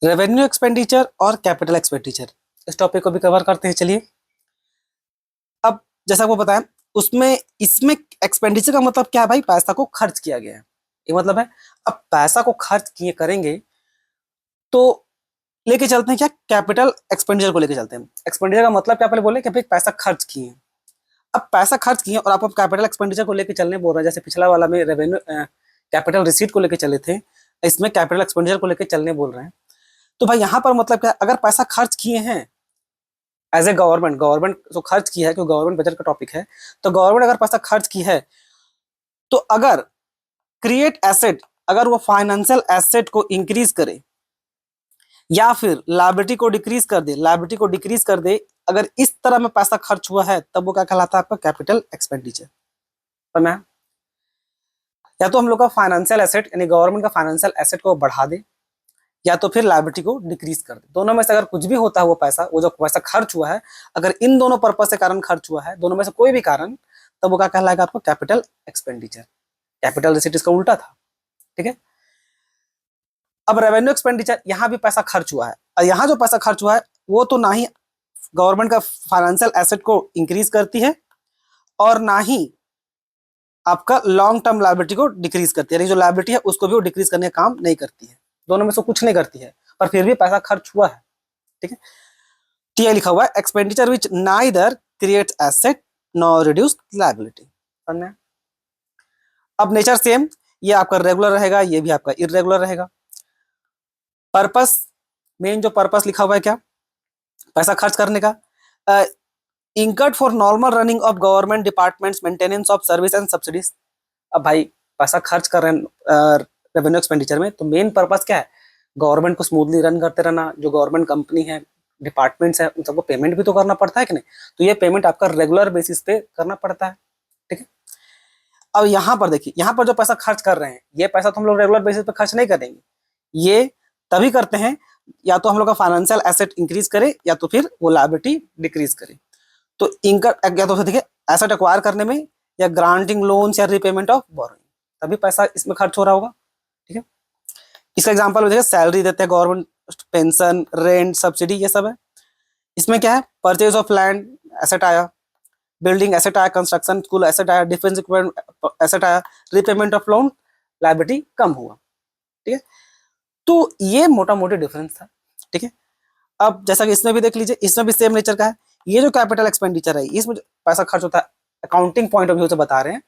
Revenue expenditure और capital expenditure, इस topic को भी कवर करते हैं। चलिए, अब जैसा आपको बताया, उसमें इसमें एक्सपेंडिचर का मतलब क्या है भाई? पैसा को खर्च किया गया है, ये मतलब है। अब पैसा को खर्च किए करेंगे तो लेके चलते हैं क्या, कैपिटल एक्सपेंडिचर को लेके चलते हैं। एक्सपेंडिचर का मतलब क्या, पहले बोले कि भाई पैसा खर्च किए। अब पैसा खर्च किए और आपको कैपिटल एक्सपेंडिचर को लेके चलने बोल रहे हैं, जैसे पिछला वाला में रेवेन्यू कैपिटल रिसीट को लेके चले थे, इसमें कैपिटल एक्सपेंडिचर को लेके चलने बोल रहे हैं। तो भाई यहाँ पर मतलब क्या, अगर पैसा खर्च किए हैं एज ए गवर्नमेंट, गवर्नमेंट तो खर्च की है क्योंकि गवर्नमेंट बजट का टॉपिक है, तो गवर्नमेंट अगर पैसा खर्च की है तो अगर क्रिएट एसेट, अगर वो फाइनेंशियल एसेट को इंक्रीज करे या फिर लायबिलिटी को डिक्रीज कर दे, लायबिलिटी को डिक्रीज कर दे, अगर इस तरह में पैसा खर्च हुआ है तब वो क्या कहलाता है आपका, कैपिटल एक्सपेंडिचर। समझ में? या तो हम लोग का फाइनेंशियल एसेट यानी गवर्नमेंट का फाइनेंशियल एसेट को बढ़ा दे या तो फिर लायबिलिटी को डिक्रीज कर दे, दोनों में से अगर कुछ भी होता है वो पैसा, वो जो पैसा खर्च हुआ है, अगर इन दोनों पर्पज से कारण खर्च हुआ है, दोनों में से कोई भी कारण, तब वो क्या कहलाएगा आपको, कैपिटल एक्सपेंडिचर। कैपिटल रिसीट इसका उल्टा था। ठीक है, अब रेवेन्यू एक्सपेंडिचर, यहाँ भी पैसा खर्च हुआ है और यहाँ जो पैसा खर्च हुआ है वो तो ना ही गवर्नमेंट का फाइनेंशियल एसेट को इंक्रीज करती है और ना ही आपका लॉन्ग टर्म लायबिलिटी को डिक्रीज करती है, यानी जो लायबिलिटी है उसको भी वो डिक्रीज करने का काम नहीं करती है, दोनों में से कुछ नहीं करती है, पर फिर भी पैसा खर्च हुआ है। ठीक है, टीआई लिखा हुआ है, expenditure which neither creates asset nor reduce liability. अब नेचर सेम, ये आपका रेगुलर रहेगा, ये भी आपका इरेगुलर रहेगा। पर्पस, मेन जो पर्पस लिखा हुआ है क्या, पैसा खर्च करने का, incurred for normal running of government departments, maintenance of service and subsidies. अब भाई पैसा खर्च कर रहे हैं रेवेन्यू एक्सपेंडिचर में, तो मेन पर्पस क्या है, गवर्नमेंट को स्मूथली रन करते रहना, जो गवर्नमेंट कंपनी है, डिपार्टमेंट्स है, उन सबको पेमेंट भी तो करना पड़ता है कि नहीं, तो ये पेमेंट आपका रेगुलर बेसिस पे करना पड़ता है। ठीक है, अब यहाँ पर देखिए, यहाँ पर जो पैसा खर्च कर रहे हैं, ये पैसा तो हम लोग रेगुलर बेसिस पे खर्च नहीं करेंगे, ये तभी करते हैं या तो हम लोग का फाइनेंशियल एसेट इंक्रीज करे या तो फिर वो लायबिलिटी डिक्रीज करे। तो इनकर या तो देखिए एसेट एक्वायर करने में या ग्रांटिंग लोन्स या रिपेमेंट ऑफ बोरोइंग, तभी पैसा इसमें खर्च हो रहा होगा। ठीक है, इसका एग्जांपल देखिए, सैलरी देते हैं गवर्नमेंट, पेंशन, रेंट, सब्सिडी, ये सब है। इसमें क्या है, परचेज ऑफ लैंड एसेट आया, बिल्डिंग एसेट आया, कंस्ट्रक्शन स्कूल एसेट आया, डिफेंस इक्विपमेंट एसेट आया, रिपेमेंट ऑफ लोन, लायबिलिटी कम हुआ। ठीक है, तो ये मोटा मोटी डिफरेंस था। ठीक है, अब जैसा कि इसमें भी देख लीजिए, इसमें भी सेम नेचर का है। ये जो कैपिटल एक्सपेंडिचर है, इसमें जो पैसा खर्च होता है, अकाउंटिंग पॉइंट ऑफ व्यू से बता रहे हैं,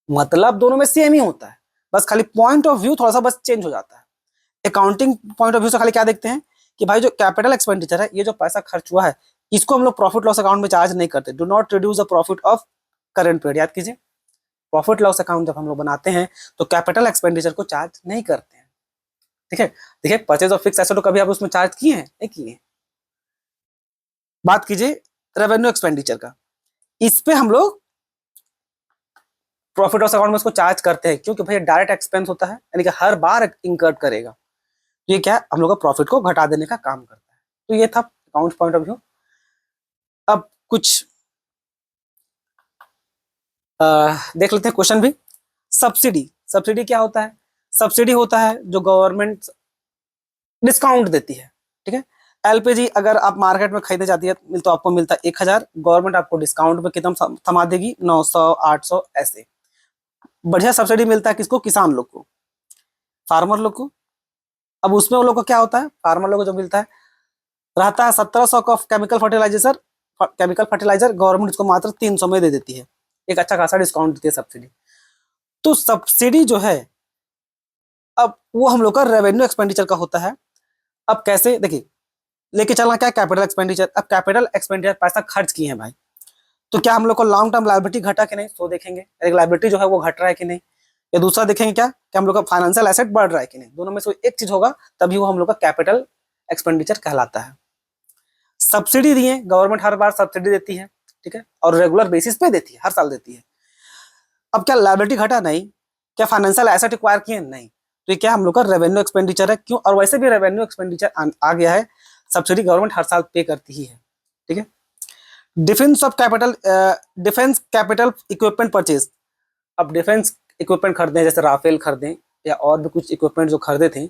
मतलब दोनों में सेम ही होता है, बस खाली पॉइंट ऑफ व्यू थोड़ा सा बस चेंज हो जाता है। अकाउंटिंग पॉइंट ऑफ व्यू से खाली क्या देखते हैं कि भाई जो कैपिटल एक्सपेंडिचर है, ये जो पैसा खर्च हुआ है, इसको हम लोग प्रॉफिट लॉस अकाउंट में चार्ज नहीं करते। Do not reduce the profit of current period, याद कीजिए, प्रॉफिट लॉस अकाउंट जब हम लोग बनाते हैं तो कैपिटल एक्सपेंडिचर को चार्ज नहीं करते हैं। ठीक है, देखिए परचेज ऑफ फिक्स एसेट तो कभी आप उसमें चार्ज किए हैं, नहीं किए। बात कीजिए रेवेन्यू एक्सपेंडिचर का, इस पे हम लोग प्रॉफिट लॉस अकाउंट में उसको चार्ज करते हैं, क्योंकि भाई डायरेक्ट एक्सपेंस होता है, यानी कि हर बार इंकर्ड करेगा, तो ये क्या है, हम लोग का प्रॉफिट को घटा देने का काम करता है। तो ये था अकाउंट पॉइंट ऑफ व्यू। अब कुछ देख लेते हैं क्वेश्चन भी। सब्सिडी, सब्सिडी क्या होता है, सब्सिडी होता है जो गवर्नमेंट डिस्काउंट देती है। ठीक है, एलपीजी अगर आप मार्केट में खरीदने जाती है तो आपको मिलता है 1000, गवर्नमेंट आपको डिस्काउंट में कितना थमा देगी, 900, 800, ऐसे बढ़िया सब्सिडी मिलता है किसको, किसान लोग को, फार्मर लोग को। अब उसमें वो लोग को क्या होता है, फार्मर लोग को जो मिलता है, रहता है 1700 का केमिकल फर्टिलाइजर, गवर्नमेंट उसको मात्र 300 में दे देती है, एक अच्छा खासा डिस्काउंट देती है सब्सिडी। तो सब्सिडी जो है, अब वो हम लोग का रेवेन्यू एक्सपेंडिचर का होता है। अब कैसे, देखिए लेके चलना क्या, कैपिटल एक्सपेंडिचर। अब कैपिटल एक्सपेंडिचर पैसा खर्च किए हैं भाई, तो क्या हम लोग को लॉन्ग टर्म लायबिलिटी घटा कि नहीं, तो देखेंगे एक लायबिलिटी जो है वो घट रहा है कि नहीं, या दूसरा देखेंगे क्या कि हम लोग का फाइनेंशियल एसेट बढ़ रहा है कि नहीं, दोनों में से एक चीज होगा तभी वो हम लोग का कैपिटल एक्सपेंडिचर कहलाता है। सब्सिडी दिए, गवर्नमेंट हर बार सब्सिडी देती है, ठीक है, और रेगुलर बेसिस पे देती है, हर साल देती है। अब क्या लायबिलिटी घटा, नहीं। क्या फाइनेंशियल एसेट एक्वायर किए, नहीं। तो ये क्या हम लोग का रेवेन्यू एक्सपेंडिचर है, क्यों, और वैसे भी रेवेन्यू एक्सपेंडिचर आ गया है, सब्सिडी गवर्नमेंट हर साल पे करती ही है। ठीक है, defence of capital, defence capital equipment purchase. अब डिफेंस इक्विपमेंट खरीदे, जैसे राफेल खरीदे या और भी कुछ इक्विपमेंट जो खरीदे थे,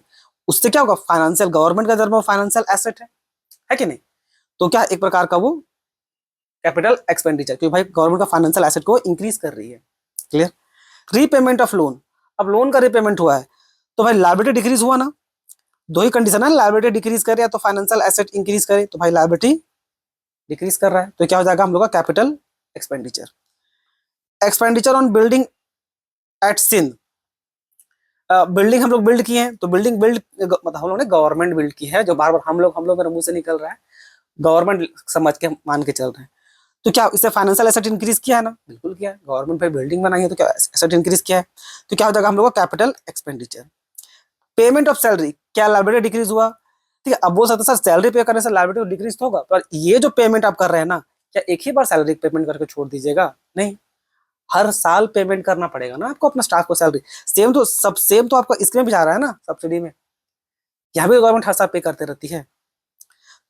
उससे क्या होगा, फाइनेंशियल, गवर्नमेंट का धर्म फाइनेंशियल एसेट है कि नहीं, तो क्या एक प्रकार का वो कैपिटल एक्सपेंडिचर, क्योंकि भाई गवर्नमेंट का फाइनेंशियल एसेट को इंक्रीज कर रही है। क्लियर। रीपेमेंट ऑफ लोन, अब लोन का रीपेमेंट हुआ है तो भाई लायबिलिटी डिक्रीज हुआ ना, दो ही कंडीशन है, लायबिलिटी डिक्रीज करे या तो फाइनेंशियल एसेट इंक्रीज करे, तो भाई लायबिलिटी डिक्रीज कर रहा है, तो क्या हो जाएगा हम लोग का capital expenditure. Expenditure on building at सिंध, बिल्डिंग हम लोग बिल्ड किए हैं, तो बिल्डिंग बिल्ड मतलब हम लोग ने गवर्नमेंट बिल्ड की है, जो बार बार हम लोग मेरे मुंह से निकल रहा है, गवर्नमेंट समझ के मान के चल रहे हैं, तो क्या इससे फाइनेंशियल एसेट इंक्रीज किया है ना, बिल्कुल किया है, गवर्नमेंट पे बिल्डिंग बनाई है तो क्या एसेट इंक्रीज किया है, तो क्या हो जाएगा हम लोग का capital expenditure. Payment of salary, क्या लायबिलिटी डिक्रीज हुआ, ठीक है, अब बोल सकते सर सैलरी पे करने से लायबिलिटी डिक्रीज तो होगा, पर ये जो पेमेंट आप कर रहे हैं ना, क्या एक ही बार सैलरी पेमेंट करके छोड़ दीजिएगा, नहीं, हर साल पेमेंट करना पड़ेगा ना आपको अपना स्टाफ को सैलरी, सेम तो आपका इसमें भी जा रहा है ना सब्सिडी में, यहाँ भी गवर्नमेंट हर साल पे करते रहती है,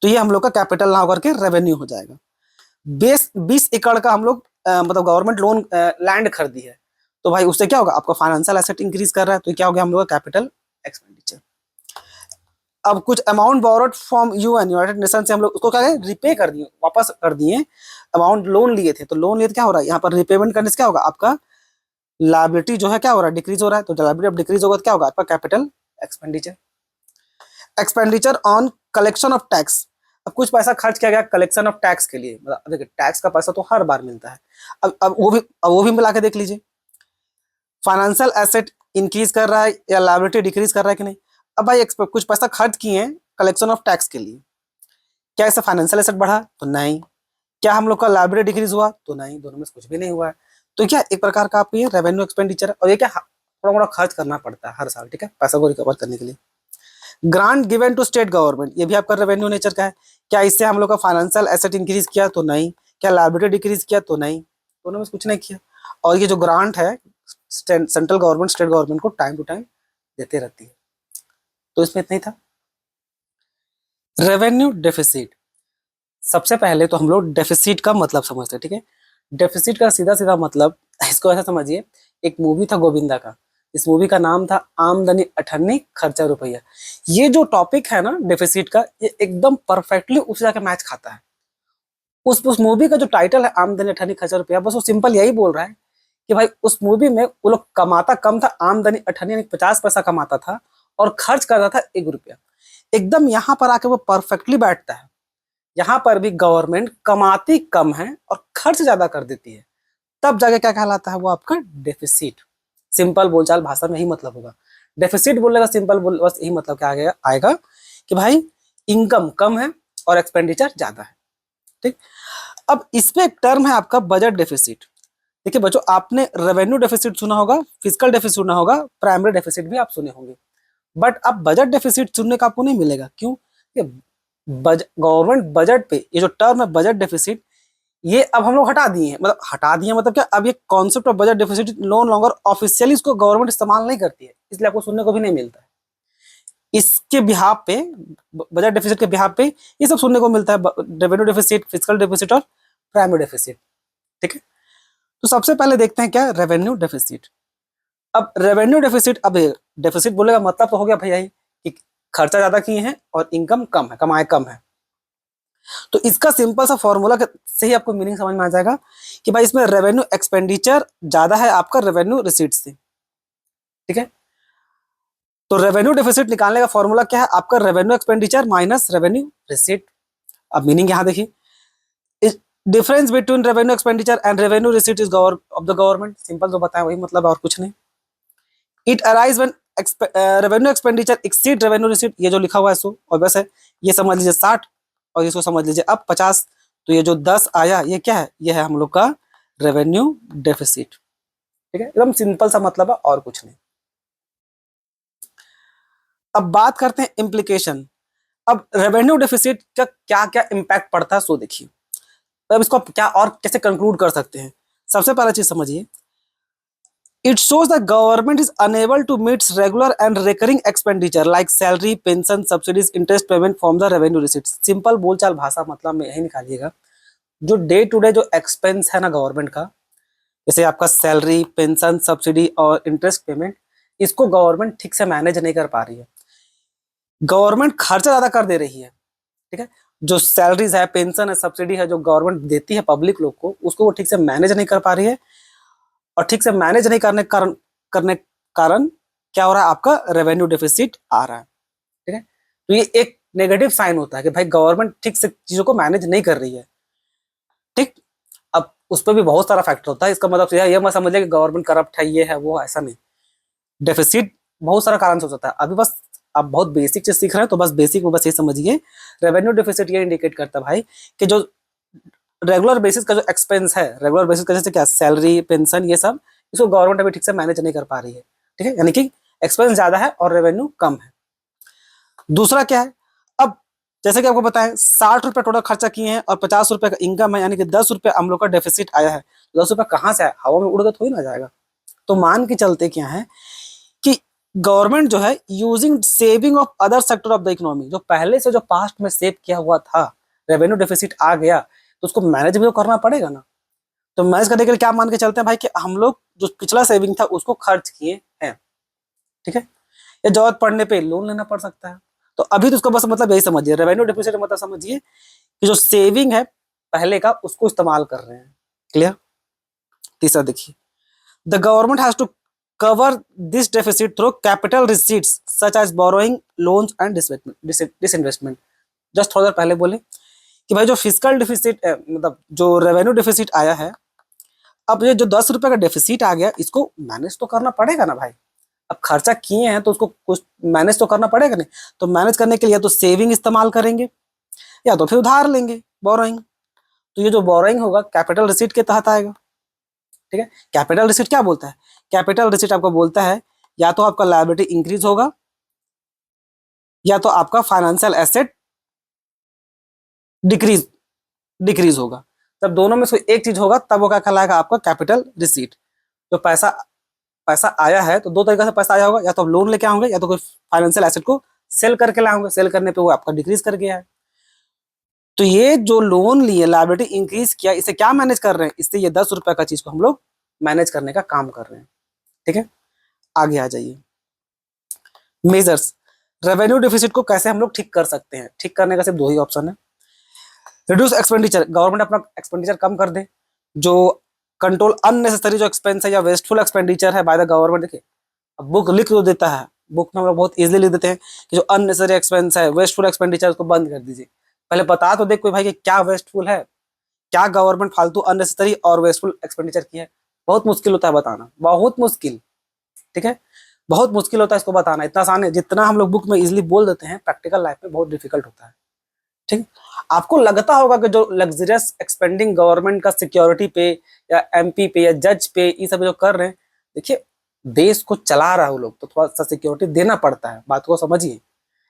तो ये हम लोग का कैपिटल ना होकर के रेवेन्यू हो जाएगा। 20 एकड़ का हम लोग मतलब गवर्नमेंट लोन लैंड खरीदी है, तो भाई उससे क्या होगा, आपका फाइनेंशियल एसेट इंक्रीज कर रहा है, तो क्या हो गया हम लोग का कैपिटल एक्सपेंडिचर। अब कुछ amount borrowed from UN, United nation से हम लोग उसको क्या है, रिपे कर दिए, वापस कर दिए, अमाउंट लोन लिए थे, तो लोन लिए तो क्या हो रहा है, यहाँ पर रिपेमेंट करने से क्या होगा, आपका लायबिलिटी जो है क्या हो रहा है, डिक्रीज हो रहा है, तो लायबिलिटी अब डिक्रीज होगा तो क्या होगा, आपका capital expenditure. Expenditure on collection of tax, अब कुछ पैसा खर्च किया गया कलेक्शन ऑफ टैक्स के लिए, मतलब देखिए टैक्स का पैसा तो हर बार मिलता है, अब वो भी मिला के देख लीजिए, फाइनेंशियल एसेट इंक्रीज कर रहा है या लायबिलिटी डिक्रीज कर रहा है कि नहीं। अब भाई कुछ पैसा खर्च किए हैं कलेक्शन ऑफ टैक्स के लिए, क्या इससे फाइनेंशियल एसेट बढ़ा, तो नहीं, क्या हम लोग का लायबिलिटी डिक्रीज हुआ, तो नहीं, दोनों में से कुछ भी नहीं हुआ है, तो क्या एक प्रकार का आपको ये रेवेन्यू एक्सपेंडिचर है, और ये क्या थोड़ा मोड़ा खर्च करना पड़ता है हर साल, ठीक है, पैसा को रिकवर करने के लिए। Grant given to state government, ये भी आपका रेवेन्यू नेचर का है, क्या इससे हम लोग का फाइनेंशियल एसेट इंक्रीज किया, तो नहीं, क्या लायबिलिटी डिक्रीज किया, तो नहीं, दोनों में कुछ नहीं किया। और ये जो ग्रांट है सेंट्रल गवर्नमेंट स्टेट गवर्नमेंट को टाइम टू टाइम देते रहती है, तो इसमें इतना ही था। रेवेन्यू डेफिसिट, सबसे पहले तो हम लोग डेफिसिट का मतलब समझते हैं, ठीक है, डेफिसिट का सीधा सीधा मतलब इसको ऐसा समझिए, एक मूवी था गोविंदा का, इस मूवी का नाम था आमदनी अठन्नी खर्चा रुपया, ये जो टॉपिक है ना डेफिसिट का, ये एकदम परफेक्टली उस जाके मैच खाता है, उस मूवी का जो टाइटल है आमदनी अठन्नी खर्चा रुपया, बस वो सिंपल यही बोल रहा है कि भाई उस मूवी में वो लोग कमाता कम था, आमदनी अठन्नी यानी 50 पैसा कमाता था और खर्च करता था 1 रुपया, एकदम यहाँ पर आके वो परफेक्टली बैठता है, यहाँ पर भी गवर्नमेंट कमाती कम है और खर्च ज्यादा कर देती है, तब जाके क्या कहलाता है, वो आपका डेफिसिट। सिंपल बोलचाल भाषा में यही मतलब होगा, डेफिसिट बोलने का सिंपल बस यही मतलब क्या आएगा कि भाई इनकम कम है और एक्सपेंडिचर ज्यादा है, ठीक। अब इसमें एक टर्म है आपका बजट डेफिसिट, देखिए बच्चों आपने रेवेन्यू डेफिसिट सुना होगा, फिजिकल डेफिसिट सुना होगा, प्राइमरी डेफिसिट भी आप सुने होंगे, बट अब बजट डेफिसिट सुनने का आपको नहीं मिलेगा, क्यों, गवर्नमेंट बजट पे ये जो टर्म है बजट डेफिसिट, ये अब हम लोग हटा दिए मतलब क्या, अब ये concept of budget deficit no longer officially इसको गवर्नमेंट इस्तेमाल नहीं करती है, इसलिए आपको सुनने को भी नहीं मिलता है, इसके बिहाफ पे, बजट डेफिसिट के बिहाफ पे ये सब सुनने को मिलता है, रेवेन्यू डेफिसिट, फिजिकल डेफिसिट और प्राइमरी डेफिसिट, ठीक है। तो सबसे पहले देखते हैं क्या रेवेन्यू डेफिसिट। अब रेवेन्यू डेफिसिट, अब डेफिसिट बोलेगा मतलब तो हो गया भैया कि खर्चा ज्यादा किए हैं और इनकम कम है, कमाए कम है, तो इसका सिंपल सा फॉर्मूला से ही आपको मीनिंग समझ में आ जाएगा कि भाई इसमें रेवेन्यू एक्सपेंडिचर ज्यादा है आपका रेवेन्यू रिसीट से, ठीक है। तो रेवेन्यू डेफिसिट निकालने का फॉर्मूला क्या है, आपका revenue expenditure minus revenue receipt. अब मीनिंग यहां देखिए, difference between revenue expenditure and revenue receipt is of the government, simple जो बताया वही मतलब और कुछ नहीं। It arise when revenue expenditure exceed revenue receipt, ये जो लिखा हुआ है सो और वैसे ये समझ लीजिए 60 और इसको समझ लीजिए अब 50, तो ये जो 10 आया ये क्या है, ये है हम लोग का रेवेन्यू डेफिसिट, ठीक है, एकदम सिंपल सा मतलब है और कुछ नहीं। अब बात करते हैं इम्प्लीकेशन, अब रेवेन्यू डेफिसिट का क्या क्या इंपैक्ट पड़ता है सो देखिए, अब इसको क्या और कैसे कंक्लूड कर सकते हैं। सबसे पहला चीज समझिए, it shows the government is unable to meet regular and recurring expenditure like salary, pension, subsidies, interest payment from the revenue receipts। Simple बोलचाल भाषा मतलब में यही निकालिएगा, जो डे टू डे जो एक्सपेंस है ना गवर्नमेंट का, जैसे आपका सैलरी, पेंशन, सब्सिडी और इंटरेस्ट पेमेंट, इसको गवर्नमेंट ठीक से मैनेज नहीं कर पा रही है। गवर्नमेंट खर्चा ज्यादा कर दे रही है, ठीक है। जो सैलरीज है, पेंशन है, सब्सिडी है, जो गवर्नमेंट देती है पब्लिक लोग को, उसको वो ठीक से मैनेज नहीं कर पा रही है। और ठीक से मैनेज नहीं करने कारण क्या हो रहा है, आपका रेवेन्यू डेफिसिट आ रहा है, ठीक है। तो ये एक नेगेटिव साइन होता है कि भाई गवर्नमेंट ठीक से चीजों को मैनेज नहीं कर रही है, ठीक। अब उस पर भी बहुत सारा फैक्टर होता है, इसका मतलब ये मत समझिए कि गवर्नमेंट करप्ट है, ये है वो, ऐसा नहीं। डेफिसिट बहुत सारा कारण से हो सकता है। अभी बस आप बहुत बेसिक चीज सीख रहे हैं, तो बस बेसिक में बस ये समझिए, रेवेन्यू डेफिसिट ये इंडिकेट करता है भाई कि जो रेगुलर बेसिस का जो एक्सपेंस है, रेगुलर बेसिस का जैसे क्या सैलरी, पेंशन, ये सब, इसको गवर्नमेंट अभी ठीक से मैनेज नहीं कर पा रही है, ठीक है। यानी कि एक्सपेंस ज्यादा है और रेवेन्यू कम है। दूसरा क्या है, अब जैसे कि आपको बताएं 60 रुपए टोटल खर्चा किए हैं और 50 रुपए का इनकम है, यानी कि 10 रुपए हम लोग का डेफिसिट आया है। 10 रुपए कहाँ से आया, हवा में उड़ के थोड़ी ना जाएगा। तो मान के चलते क्या है कि गवर्नमेंट जो है using saving of other sector of the economy, जो पहले से जो पास्ट में सेव किया हुआ था, रेवेन्यू डेफिसिट आ गया तो उसको मैनेज भी तो करना पड़ेगा ना। तो मैनेज करने के लिए क्या मान के चलते हैं भाई कि हम लोग जो पिछला सेविंग था उसको खर्च किए हैं, ठीक है। या जरूरत पड़ने पे लोन लेना पड़ सकता है। तो अभी तो उसका बस मतलब यही समझिए, रेवेन्यू डेफिसिट मतलब समझिए कि जो सेविंग है पहले का उसको इस्तेमाल कर रहे हैं। क्लियर। तीसरा देखिए, the government has to cover this deficit through capital receipts such as borrowing, loans and disinvestment। Just थोड़ा देर पहले बोले कि भाई जो फिजिकल डिफिसिट मतलब जो रेवेन्यू डिफिसिट आया है, अब ये जो 10 रुपए का डेफिसिट आ गया, इसको मैनेज तो करना पड़ेगा ना भाई। अब खर्चा किए हैं तो उसको कुछ मैनेज तो करना पड़ेगा नहीं। तो मैनेज करने के लिए या तो सेविंग इस्तेमाल करेंगे या तो फिर उधार लेंगे, बोरोइंग। तो ये जो बोरोइंग होगा कैपिटल रिसीट के तहत आएगा, ठीक है। कैपिटल रिसीट क्या बोलता है, कैपिटल रिसीट आपको बोलता है या तो आपका लायबिलिटी इंक्रीज होगा या तो आपका फाइनेंशियल एसेट डिक्रीज डिक्रीज होगा। जब दोनों में से एक चीज होगा तब वो क्या कहलाएगा, आपका कैपिटल रिसीट। जो पैसा पैसा आया है तो दो तरीके से पैसा आया होगा, या तो आप लोन लेके आओगे या तो कोई फाइनेंशियल एसेट को सेल करके लाओगे, सेल करने पे वो आपका डिक्रीज कर गया है। तो ये जो लोन लिए, लायबिलिटी इंक्रीज किया, इसे क्या मैनेज कर रहे हैं, इससे ये 10 रुपए का चीज को हम लोग मैनेज करने का काम कर रहे हैं, ठीक है। आगे आ जाइए, मेजर्स, रेवेन्यू डिफिसिट को कैसे हम लोग ठीक कर सकते हैं। ठीक करने का सिर्फ दो ही ऑप्शन है, रिड्यूस एक्सपेंडिचर, गवर्नमेंट अपना एक्सपेंडिचर कम कर दे। जो कंट्रोल अननेसेसरी जो एक्सपेंस है या वेस्टफुल एक्सपेंडिचर है बाय द गवर्नमेंट। देखिए अब बुक लिख तो देता है, बुक में हम लोग बहुत इजीली लिख देते हैं कि जो अननेसेसरी एक्सपेंस है, वेस्टफुल एक्सपेंडिचर, उसको बंद कर दीजिए। पहले बता तो दे कोई भाई कि क्या वेस्टफुल है, क्या गवर्नमेंट फालतू अननेसेसरी और वेस्टफुल एक्सपेंडिचर की है। बहुत मुश्किल होता है बताना, बहुत मुश्किल, ठीक है। बहुत मुश्किल होता है इसको बताना। इतना आसान है, जितना हम लोग बुक में इजीली बोल देते हैं, प्रैक्टिकल लाइफ में बहुत डिफिकल्ट होता है, ठीक। आपको लगता होगा कि जो लग्जरियस एक्सपेंडिंग गवर्नमेंट का सिक्योरिटी पे या एमपी पे या जज पे ये सब जो कर रहे हैं, देखिए देश को चला रहा है वो लोग, तो थोड़ा सा सिक्योरिटी देना पड़ता है, बात को समझिए।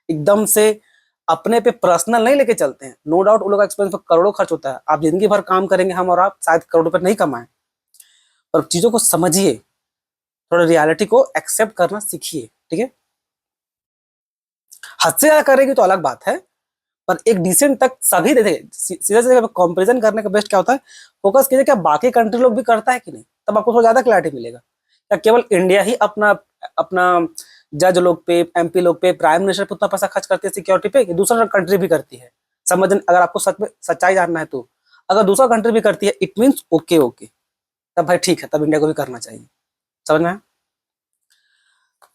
एकदम से अपने पे पर्सनल नहीं लेके चलते हैं। नो डाउट उन लोग का एक्सपेंस पर करोड़ों खर्च होता है, आप जिंदगी भर काम करेंगे, हम और आप शायद करोड़ों रुपए नहीं कमाएं, पर चीजों को समझिए, थोड़ा रियलिटी को एक्सेप्ट करना सीखिए, ठीक है। हद से ज्यादा करेगी तो अलग बात है, पर एक डिसेंट तक सभी दे दे। सीधा सीधा कंपैरिजन करने का बेस्ट क्या होता है, फोकस कीजिए क्या बाकी कंट्री लोग भी करता है कि नहीं, तब आपको थोड़ा ज्यादा क्लैरिटी मिलेगा। या केवल इंडिया ही अपना अपना जज लोग पे, एमपी लोग पे, प्राइम मिनिस्टर पे उतना पैसा खर्च करती है सिक्योरिटी पे, कि दूसरा कंट्री भी करती है। समझ, अगर आपको सच में सच्चाई जानना है तो अगर दूसरा कंट्री भी करती है इट मीन्स ओके ओके, तब भाई ठीक है, तब इंडिया को भी करना चाहिए। समझ में आया?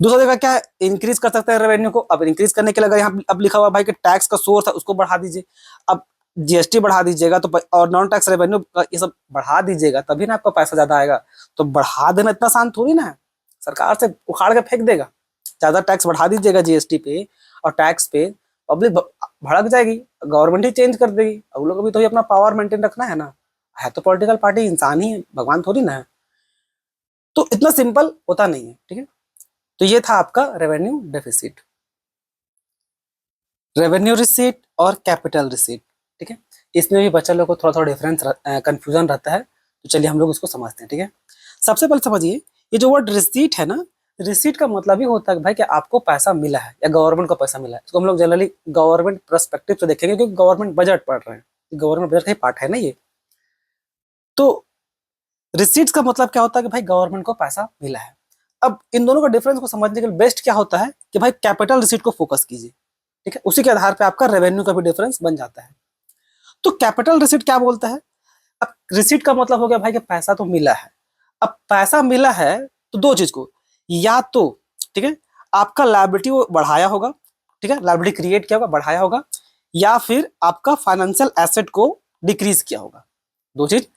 दूसरा जगह क्या है, इंक्रीज कर सकते हैं रेवेन्यू को। अब इंक्रीज करने के लिए अगर यहाँ अब लिखा हुआ भाई कि टैक्स का सोर्स है उसको बढ़ा दीजिए। अब जीएसटी बढ़ा दीजिएगा तो और नॉन टैक्स रेवेन्यू ये सब बढ़ा दीजिएगा, तभी ना आपका पैसा ज्यादा आएगा। तो बढ़ा देना इतना आसान थोड़ी ना है, सरकार से उखाड़ के फेंक देगा। ज्यादा टैक्स बढ़ा दीजिएगा जीएसटी पे और टैक्स पे, पब्लिक भड़क जाएगी, गवर्नमेंट ही चेंज कर देगी। अब लोग भी तो अपना पावर मेंटेन रखना है ना, है तो पॉलिटिकल पार्टी इंसान ही है, भगवान थोड़ी ना है। तो इतना सिंपल होता नहीं है, ठीक है। तो ये था आपका रेवेन्यू डेफिसिट, रेवेन्यू रिसीट और कैपिटल रिसीट, ठीक है। इसमें भी बच्चा लोग को थोड़ा थोड़ा डिफरेंस कंफ्यूजन रहता है, तो चलिए हम लोग इसको समझते हैं, ठीक है। सबसे पहले समझिए, ये जो वर्ड रिसीट है ना, रिसीट का मतलब ही होता है भाई कि आपको पैसा मिला है या गवर्नमेंट को पैसा मिला है। इसको हम लोग जनरली गवर्नमेंट पर्सपेक्टिव से देखेंगे, क्योंकि गवर्नमेंट बजट पढ़ रहे हैं, गवर्नमेंट बजट का ही पार्ट है ना ये। तो रिसीट्स का मतलब क्या होता है कि भाई गवर्नमेंट को पैसा मिला है। अब इन दोनों का डिफरेंस को समझने के लिए बेस्ट क्या होता है कि भाई कैपिटल रिसीट को फोकस कीजिए। ठीक है, उसी के आधार पे आपका रेवेन्यू का भी डिफरेंस बन जाता है। तो कैपिटल रिसीट क्या बोलता है? अब रिसीट का मतलब हो गया भाई कि पैसा तो मिला है। अब पैसा मिला है तो दो चीज को, या तो ठीक है आपका लायबिलिटी वो बढ़ाया होगा, ठीक है, लायबिलिटी क्रिएट किया होगा, बढ़ाया होगा, या फिर आपका फाइनेंशियल एसेट को डिक्रीज किया होगा। दो चीज,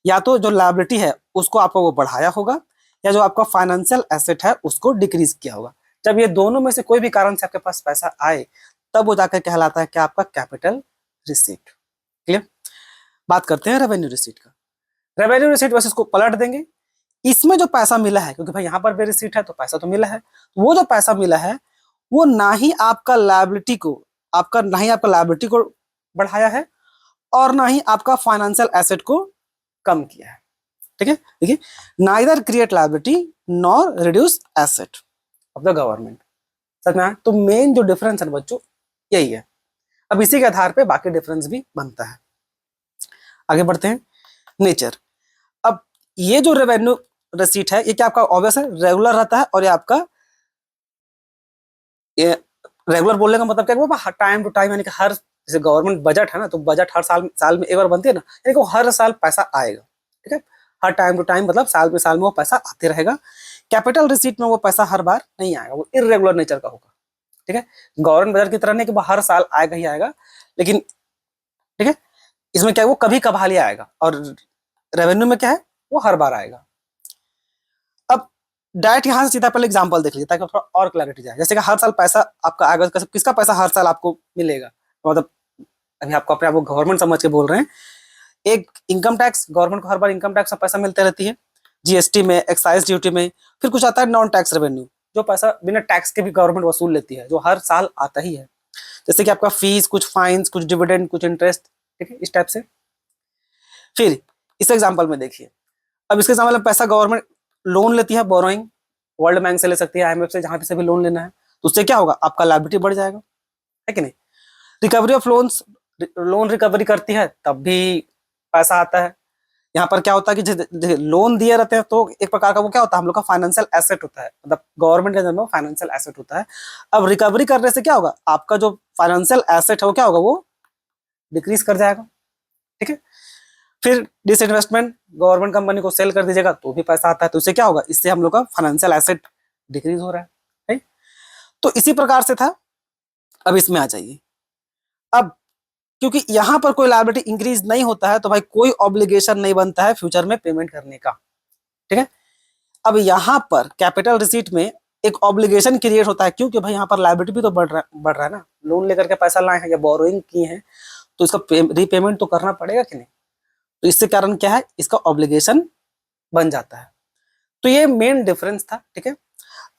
या तो जो लायबिलिटी है उसको आपको वो बढ़ाया होगा, या जो आपका फाइनेंशियल एसेट है उसको डिक्रीज किया होगा। जब ये दोनों में से कोई भी कारण से आपके पास पैसा आए तब वो जाकर कहलाता है कि आपका कैपिटल रिसीट। क्लियर? बात करते हैं रेवेन्यू रिसीट का। रेवेन्यू रिसीट बस इसको पलट देंगे, इसमें जो पैसा मिला है, क्योंकि भाई यहाँ पर भी रिसीट है तो पैसा तो मिला है, वो जो पैसा मिला है वो ना ही आपका लायबिलिटी को बढ़ाया है और ना ही आपका फाइनेंशियल एसेट को कम किया है। ठीक है, देखिए, neither create liability nor reduce asset of the government. समझ में आया? तो मेन जो डिफरेंस है बच्चों यही है। अब इसी के आधार पे बाकी डिफरेंस भी बनता है। आगे बढ़ते हैं, नेचर। अब ये जो रेवेन्यू रिसीट है ये क्या आपका ऑब्वियस है रेगुलर रहता है, और ये आपका रेगुलर बोलने का मतलब क्या है, टाइम टू टाइम, यानी कि हर, जैसे गवर्नमेंट बजट है ना, तो बजट हर साल में एक बार बनती है ना, यानी कि हर साल पैसा आएगा। ठीक है, हर टाइम टू टाइम मतलब साल में वो पैसा आते रहेगा। कैपिटल रिसीट में वो पैसा हर बार नहीं आएगा, वो इरेगुलर नेचर का होगा। ठीक है, गवर्नमेंट बजट की तरह नहीं कि वो हर साल आएगा ही आएगा, लेकिन ठीक है इसमें क्या है वो कभी कभार ही आएगा, और रेवेन्यू में क्या है वो हर बार आएगा। अब डायरेक्ट यहां से सीधा पहले एग्जांपल देख लीजिए ताकि थोड़ा और क्लैरिटी जाए। जैसे कि हर साल पैसा आपका आएगा, किसका पैसा हर साल आपको मिलेगा, मतलब अभी आपको अपने आप को गवर्नमेंट समझ के बोल रहे हैं। एक इनकम टैक्स, गवर्नमेंट को हर बार इनकम टैक्स का पैसा मिलते रहती है, जीएसटी में, एक्साइज ड्यूटी में। फिर कुछ आता है नॉन टैक्स रेवेन्यू, जो पैसा बिना टैक्स के भी गवर्नमेंट वसूल लेती है, जो हर साल आता ही है। जैसे कि आपका फीस, कुछ फाइन्स, कुछ डिविडेंड, कुछ इंटरेस्ट, ठीक है, इस टाइप से। फिर इस एग्जाम्पल में देखिए, अब इसके एग्जाम्पल में पैसा गवर्नमेंट लोन लेती है, बोरोइंग, वर्ल्ड बैंक से ले सकती है, आईएमएफ से, जहां से भी लोन लेना है, तो उससे क्या होगा आपका लायबिलिटी बढ़ जाएगा, है कि नहीं। Recovery of loans, loan recovery करती है तब भी पैसा आता है। यहाँ पर क्या होता है कि लोन दिए रहते हैं तो एक प्रकार का वो क्या होता है हम लोग का फाइनेंशियल एसेट होता है, मतलब गवर्नमेंट के अंदर फाइनेंशियल एसेट होता है। अब रिकवरी करने से क्या होगा, आपका जो फाइनेंशियल एसेट है वो क्या होगा, वो डिक्रीज कर जाएगा। ठीक है, फिर डिसइन्वेस्टमेंट, गवर्नमेंट कंपनी को सेल कर दीजिएगा तो भी पैसा आता है, तो इससे क्या होगा, इससे हम लोग का फाइनेंशियल एसेट डिक्रीज हो रहा है। तो इसी प्रकार से था। अब इसमें आ जाइए, अब क्योंकि यहां पर कोई लायबिलिटी इंक्रीज नहीं होता है तो भाई कोई ऑब्लिगेशन नहीं बनता है फ्यूचर में पेमेंट करने का। ठीक है, अब यहां पर कैपिटल रिसीट में एक ऑब्लिगेशन क्रिएट होता है, क्योंकि भाई यहाँ पर लायबिलिटी भी तो बढ़ रहा है ना, लोन लेकर के पैसा लाए हैं या बोरोइंग किए हैं, तो इसका रीपेमेंट तो करना पड़ेगा कि नहीं। तो इससे कारण क्या है, इसका ऑब्लिगेशन बन जाता है। तो ये मेन डिफरेंस था। ठीक है,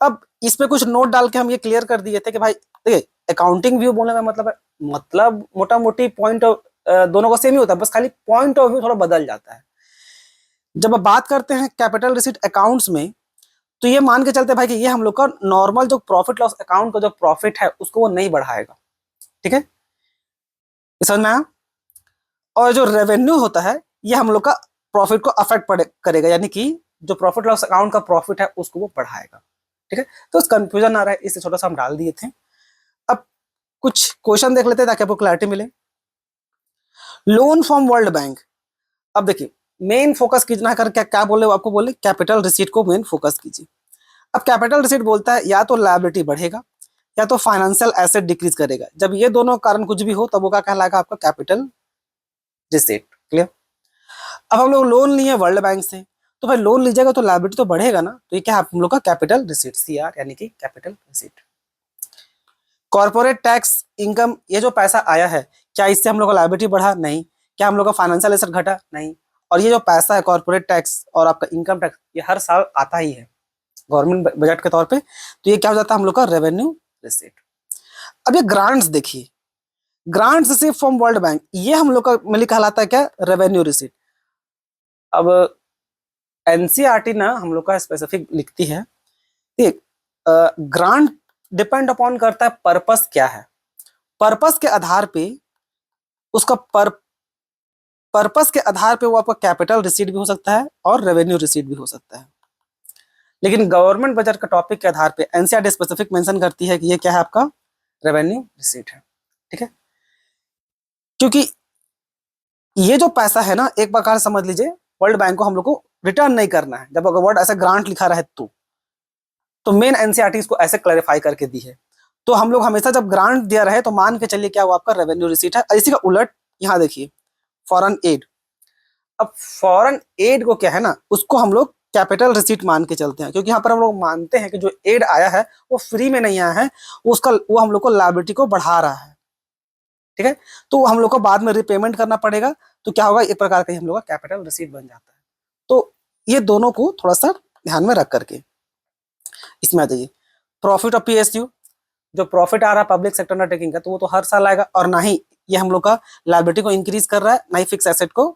अब इसमें कुछ नोट डाल के हम ये क्लियर कर दिए थे कि भाई देखिए अकाउंटिंग व्यू बोलने का मतलब है, मतलब मोटा मोटी पॉइंट दोनों का सेम ही होता है, बस खाली पॉइंट ऑफ व्यू थोड़ा बदल जाता है। जब अब बात करते हैं कैपिटल रिसीट अकाउंट्स में, तो ये मान के चलते भाई कि ये हम लोग का नॉर्मल जो प्रॉफिट लॉस अकाउंट का जो प्रॉफिट है उसको वो नहीं बढ़ाएगा। ठीक है, समझ में आया। और जो रेवेन्यू होता है ये हम लोग का प्रॉफिट को अफेक्ट करेगा, यानी कि जो प्रॉफिट लॉस अकाउंट का प्रॉफिट है उसको वो बढ़ाएगा। ठीक है, तो कंफ्यूजन आ रहा है इससे छोटा सा हम डाल दिए थे। अब कुछ क्वेश्चन देख लेते हैं ताकि आपको क्लैरिटी मिले। लोन फ्रॉम वर्ल्ड बैंक, अब देखिए मेन फोकस कितना कर क्या बोले आपको, बोले कैपिटल रिसीट को मेन फोकस कीजिए। अब कैपिटल रिसीट बोलता है या तो लायबिलिटी बढ़ेगा या तो फाइनेंशियल एसेट डिक्रीज करेगा। जब ये दोनों कारण कुछ भी हो तब वो क्या कहलाएगा आपका कैपिटल रिसीट। क्लियर। अब हम लोग लोन लिए वर्ल्ड बैंक से, तो भाई लोन लीजिएगा तो लायबिलिटी तो बढ़ेगा ना, तो ये क्या हम लोग का कैपिटल रिसीट, सीआर यानी कि capital receipt. Corporate tax income, ये जो पैसा आया है क्या इससे हम लोग का लायबिलिटी बढ़ा? नहीं। क्या हम लोग का फाइनेंशियल एसेट घटा? नहीं। और ये जो पैसा है कॉर्पोरेट टैक्स और आपका इनकम टैक्स ये हर साल आता ही है गवर्नमेंट बजट के तौर पे, तो ये क्या हो जाता है हम लोग का रेवेन्यू रिसीट। अब ये ग्रांट्स देखिए, grants receive from world bank, ये हम लोग का मिली कहलाता है क्या, रेवेन्यू रिसीट। अब एनसीईआरटी ना हम लोग का स्पेसिफिक लिखती है, ठीक, ग्रांट डिपेंड अपॉन करता है पर्पस क्या है, पर्पस के आधार पे उसका पर्पस के आधार पे वो आपका कैपिटल रिसीट भी हो सकता है और रेवेन्यू रिसीट भी हो सकता है। लेकिन गवर्नमेंट बजट का टॉपिक के आधार पे एनसीईआरटी स्पेसिफिक मेंशन करती है कि ये क्या है आपका रेवेन्यू रिसीट है, ठीक है। क्योंकि ये जो पैसा है ना, एक प्रकार से समझ लीजिए वर्ल्ड बैंक को हम लोग को रिटर्न नहीं करना है। जब अगर वर्ड ऐसा ग्रांट लिखा रहे तो मेन एनसीईआरटी इसको ऐसे क्लैरिफाई करके दी है। तो हम लोग हमेशा जब ग्रांट दिया रहे तो मान के चलिए क्या वो आपका रेवेन्यू रिसीट है। इसी का उलट यहाँ देखिए फॉरेन एड। अब फॉरेन एड को क्या है ना, उसको हम लोग कैपिटल रिसीट मान के चलते हैं, क्योंकि यहाँ पर हम लोग मानते हैं कि जो एड आया है वो फ्री में नहीं आया है, वो हम लोग को लायबिलिटी को बढ़ा रहा है, ठीक है। तो हम लोग को बाद में रिपेमेंट करना पड़ेगा, तो क्या होगा, एक प्रकार का हम लोग का कैपिटल रिसीट बन जाता है। तो ये दोनों को थोड़ा सा ध्यान में रख करके इसमें आ जाइए। प्रॉफिट ऑफ पीएसयू, जो प्रॉफिट आ रहा है पब्लिक सेक्टर अंडरटेकिंग का, तो वो तो हर साल आएगा, और ना ही ये हम लोग का लायबिलिटी को इंक्रीज कर रहा है, ना ही फिक्स एसेट को,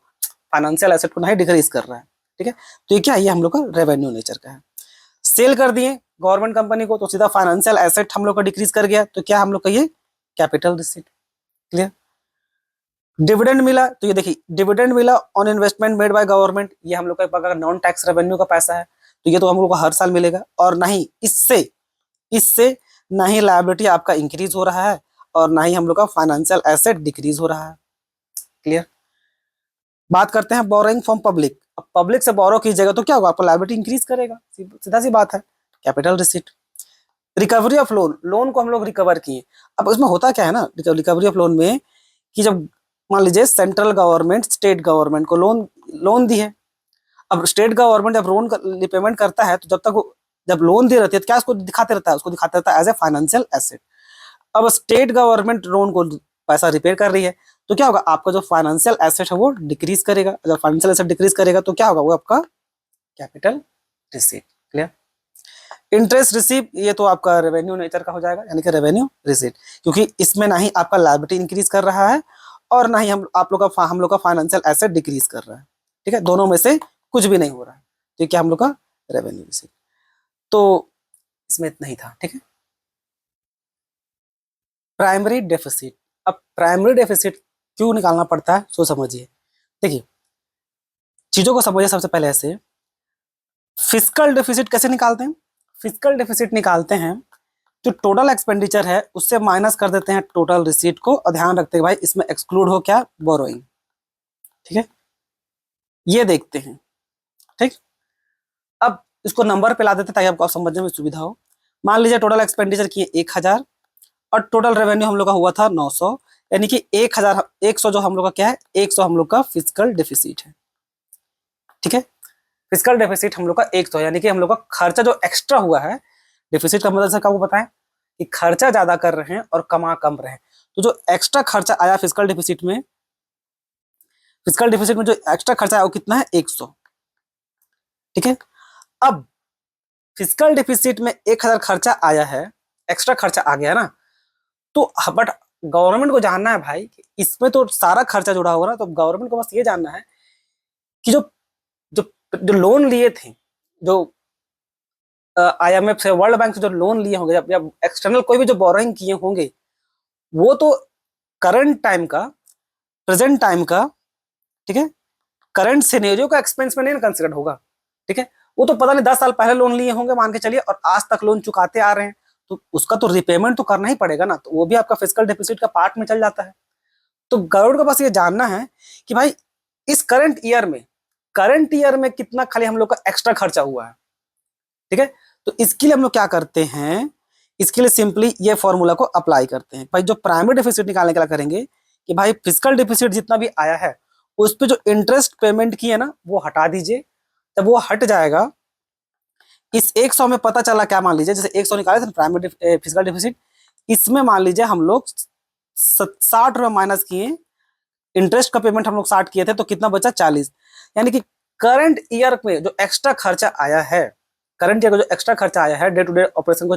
फाइनेंशियल एसेट को ना ही डिक्रीज कर रहा है, ठीक है। तो ये क्या है, ये हम लोग का रेवेन्यू नेचर का है। सेल कर दिए गवर्नमेंट कंपनी को, तो सीधा फाइनेंशियल एसेट हम लोग का डिक्रीज कर गया, तो क्या हम लोग का ये कैपिटल रिसीट, क्लियर। डिविडेंड मिला, तो ये देखिए डिविडेंड मिला on investment made by government, ये हम लोग का नॉन टैक्स रेवेन्यू का पैसा है, तो ये तो हम लोग को हर साल मिलेगा, और ना ही इससे ना ही लायबिलिटी आपका इंक्रीज हो रहा है, और ना ही हम लोग का फाइनेंशियल एसेट डिक्रीज हो रहा है, क्लियर। बात करते हैं बोरोइंग फ्रॉम पब्लिक। अब पब्लिक से बोरो कीजिएगा तो क्या होगा, आपका लायबिलिटी इंक्रीज करेगा, सीधा सी बात है, capital receipt. Recovery of loan, loan को हम लोग रिकवर किए। अब उसमें होता क्या है ना, रिकवरी ऑफ लोन में, कि जब मान लीजिए सेंट्रल गवर्नमेंट स्टेट गवर्नमेंट को लोन दी है, अब स्टेट गवर्नमेंट जब लोन रिपेमेंट करता है, तो जब लोन दे रहती है तो क्या उसको दिखाते रहता है, उसको दिखाते रहता है एज ए फाइनेंशियल एसेट। अब स्टेट गवर्नमेंट लोन को पैसा रिपेयर कर रही है, तो क्या होगा, आपका जो फाइनेंशियल एसेट है वो डिक्रीज करेगा। अगर फाइनेंशियल एसेट डिक्रीज करेगा तो क्या होगा, वो आपका capital receipt, clear. Interest receive, ये तो आपका रेवेन्यू नेचर का हो जाएगा, यानी कि रेवेन्यू रिसीट, क्योंकि इसमें ना ही आपका लायबिलिटी इंक्रीज कर रहा है, और ना ही हम लोग का फाइनेंशियल एसेट डिक्रीज कर रहा है, ठीक है। दोनों में से कुछ भी नहीं हो रहा है, तो क्या हम लोग का रेवेन्यू रिसीट। तो इसमें इतना ही था, ठीक है। प्राइमरी डेफिसिट, अब प्राइमरी डेफिसिट क्यों निकालना पड़ता है, सो समझिए। देखिए चीजों को समझिए सबसे पहले ऐसे, फिस्कल डेफिसिट कैसे निकालते हैं। फिस्कल डेफिसिट निकालते हैं, जो टोटल एक्सपेंडिचर है उससे माइनस कर देते हैं टोटल रिसीट को, और ध्यान रखते हैं भाई इसमें एक्सक्लूड हो क्या, बोरोइंग, ठीक है। ये देखते हैं, ठीक। अब इसको नंबर पे ला देते हैं ताकि आपको समझने में सुविधा हो। मान लीजिए टोटल एक्सपेंडिचर किए 1000, और टोटल रेवेन्यू हम लोग का हुआ था 900, यानी कि 100 जो हम लोग का क्या है, 100 हम लोग का फिस्कल डेफिसिट है, ठीक है। फिस्कल डेफिसिट हम लोग का 100, यानी कि हम लोग का खर्चा जो एक्स्ट्रा हुआ है, डेफिसिट का मतलब से क्या वो बताएं कि खर्चा ज्यादा कर रहे हैं और कमा कम रहे हैं, तो जो एक्स्ट्रा खर्चा आया फिस्कल डेफिसिट में जो एक्स्ट्रा खर्चा आया वो कितना है, 100, ठीक है। अब फिस्कल डेफिसिट में 1000 खर्चा आया है, एक्स्ट्रा खर्चा आ गया ना, तो बट गवर्नमेंट को जानना है भाई कि इसमें तो सारा खर्चा जुड़ा होगा ना, तो गवर्नमेंट को बस ये जानना है कि जो जो जो लोन लिए थे, जो आईएमएफ से, वर्ल्ड बैंक से जो लोन लिए होंगे, या एक्सटर्नल कोई भी जो बोरोइंग किए होंगे, वो तो करंट टाइम का, प्रेजेंट टाइम का, ठीक है, करंट सिनेरियो का एक्सपेंस में नहीं कंसिडर होगा, ठीक है। वो तो पता नहीं 10 साल पहले लोन लिए होंगे मान के चलिए, और आज तक लोन चुकाते आ रहे हैं, तो उसका तो रिपेमेंट तो करना ही पड़ेगा ना, तो वो भी आपका फिस्कल डेफिसिट का पार्ट में चल जाता है। तो गवर्नमेंट को बस ये जानना है कि भाई इस करंट ईयर में कितना खाली हम लोग का एक्स्ट्रा खर्चा हुआ है, ठीक है। तो इसके लिए हम लोग क्या करते हैं, इसके लिए सिंपली ये फॉर्मूला को अप्लाई करते हैं। भाई जो प्राइमरी डेफिसिट निकालने के लिए करेंगे कि भाई फिस्कल डेफिसिट जितना भी आया है उस पर जो इंटरेस्ट पेमेंट की है ना वो हटा दीजिए। जब वो हट जाएगा, इस 100 में पता चला क्या, मान लीजिए जैसे 100 निकाले थे प्राइमरी फिस्कल डेफिसिट, इसमें मान लीजिए हम लोग 60 रुपए माइनस किए, इंटरेस्ट का पेमेंट हम लोग 60 किए थे, तो कितना बचा 40, यानी कि करंट ईयर में जो एक्स्ट्रा खर्चा आया है, करंट ईयर का जो एक्स्ट्रा खर्चा आया है, डे टू डे ऑपरेशन को,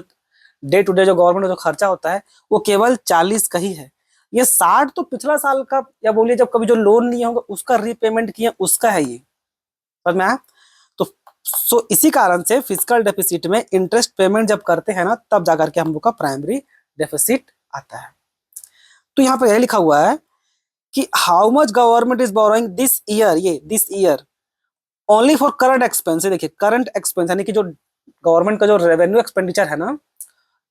डे टू डे जो गवर्नमेंट का जो खर्चा होता है वो केवल 40 का ही है। ये 60 तो पिछला साल का, या बोलिए जब कभी जो लोन लिए होंगे उसका रीपेमेंट किए उसका है ये, समझ में आया। तो सो इसी कारण से फिस्कल डेफिसिट में इंटरेस्ट पेमेंट जब करते हैं ना, तब जाकर के हम लोग का प्राइमरी डेफिसिट आता है। तो यहाँ पर यह लिखा हुआ है कि how much government is borrowing this year only for current expense. देखिए करंट एक्सपेंस यानी कि जो गवर्नमेंट का जो रेवेन्यू एक्सपेंडिचर है ना,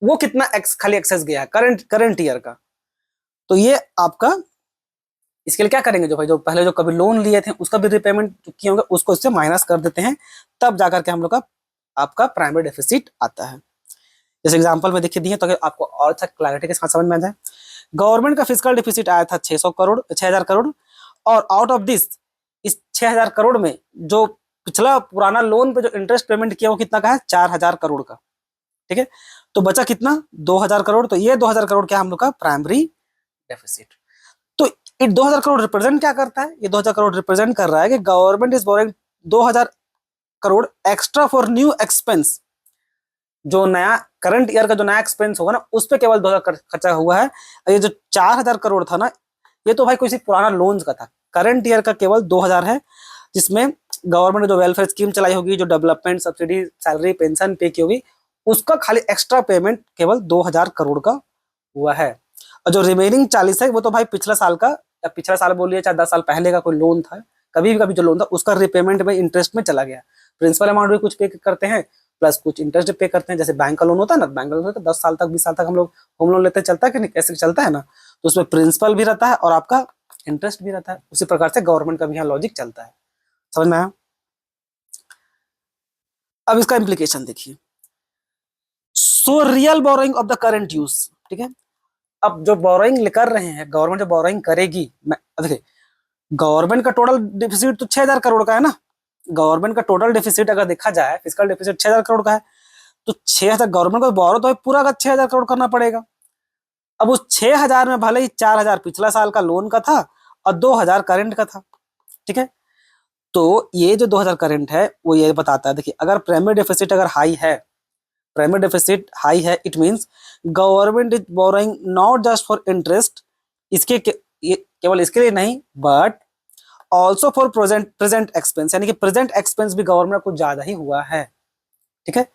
वो कितना खाली एक्सेस गया है करंट ईयर का। तो ये आपका, इसके लिए क्या करेंगे, जो भाई जो पहले जो कभी लोन लिए थे उसका भी रिपेमेंट किए होंगे उसको इससे माइनस कर देते हैं, तब जाकर के हम लोग का आपका प्राइमरी डेफिसिट आता है। जैसे एग्जांपल में देखिए दिए तो आपको और अच्छा क्लैरिटी के साथ समझ में आ जाए। गवर्नमेंट का फिजिकल डेफिसिट आया था 600 करोड़, 6000 करोड़, और आउट ऑफ दिस, इस 6000 करोड़ में जो पिछला पुराना लोन पे जो इंटरेस्ट पेमेंट किया वो कितना का है, 4000 करोड़ का। ठीक है, तो बचा कितना, 2000 करोड़। तो ये 2000 करोड़ क्या हम लोग का प्राइमरी डेफिसिट। तो ये 2000 करोड़ रिप्रेजेंट क्या करता है, ये 2000 करोड़ रिप्रेजेंट कर रहा है कि government is boring 2000 crore extra for new expense. जो नया करंट ईयर का जो नया एक्सपेंस होगा ना उस पर केवल 2000 खर्चा हुआ है। ये जो 4000 करोड़ था ना, ये तो भाई किसी पुराना लोन्स का था। करंट ईयर का केवल 2000 है, जिसमें गवर्नमेंट ने जो वेलफेयर स्कीम चलाई होगी, जो डेवलपमेंट सब्सिडी सैलरी पेंशन पे की होगी, उसका खाली एक्स्ट्रा पेमेंट केवल 2000 करोड़ का हुआ है। और जो रिमेनिंग 40 है वो तो भाई पिछला साल का, या पिछला साल बोलिए चाहे 10 साल पहले का कोई लोन था, कभी भी जो लोन था उसका रिपेमेंट में इंटरेस्ट में चला गया। प्रिंसिपल अमाउंट भी कुछ पे करते हैं प्लस कुछ इंटरेस्ट पे करते हैं। जैसे बैंक का लोन होता है ना, बैंक का लोन होता है 10 साल तक 20 साल तक हम लोग होम लोन लेते हैं, चलता है कि नहीं, कैसे चलता है ना, तो उसमें प्रिंसिपल भी रहता है और आपका इंटरेस्ट भी रहता है। उसी प्रकार से गवर्नमेंट का भी यहाँ लॉजिक चलता है। समझ में आया? अब इसका इम्प्लीकेशन देखिए। So real borrowing of the current use, ठीक है। अब जो बोरोइंग कर रहे हैं, गवर्नमेंट जो बोरोइंग करेगी, देखिए गवर्नमेंट का टोटल डिफिसिट तो 6000 करोड़ का है ना। गवर्नमेंट का टोटल डिफिसिट अगर देखा जाए, फिजिकल डिफिसिट 6000 करोड़ का है, तो 6000 गवर्नमेंट को बोरो तो पूरा का 6000 करोड़ करना पड़ेगा। अब उस 6000 में भले ही 4000 पिछला साल का लोन का था और 2000 करंट का था। ठीक है, तो ये जो 2000 करंट है वो ये बताता है, देखिए अगर प्राइमरी डेफिसिट अगर हाई है, प्राइमरी डेफिसिट हाई है, it means government is borrowing not just for interest, इसके ये केवल इसके लिए नहीं, but also for present expense, यानी कि प्रेजेंट एक्सपेंस भी गवर्नमेंट को ज्यादा ही हुआ है। ठीक है,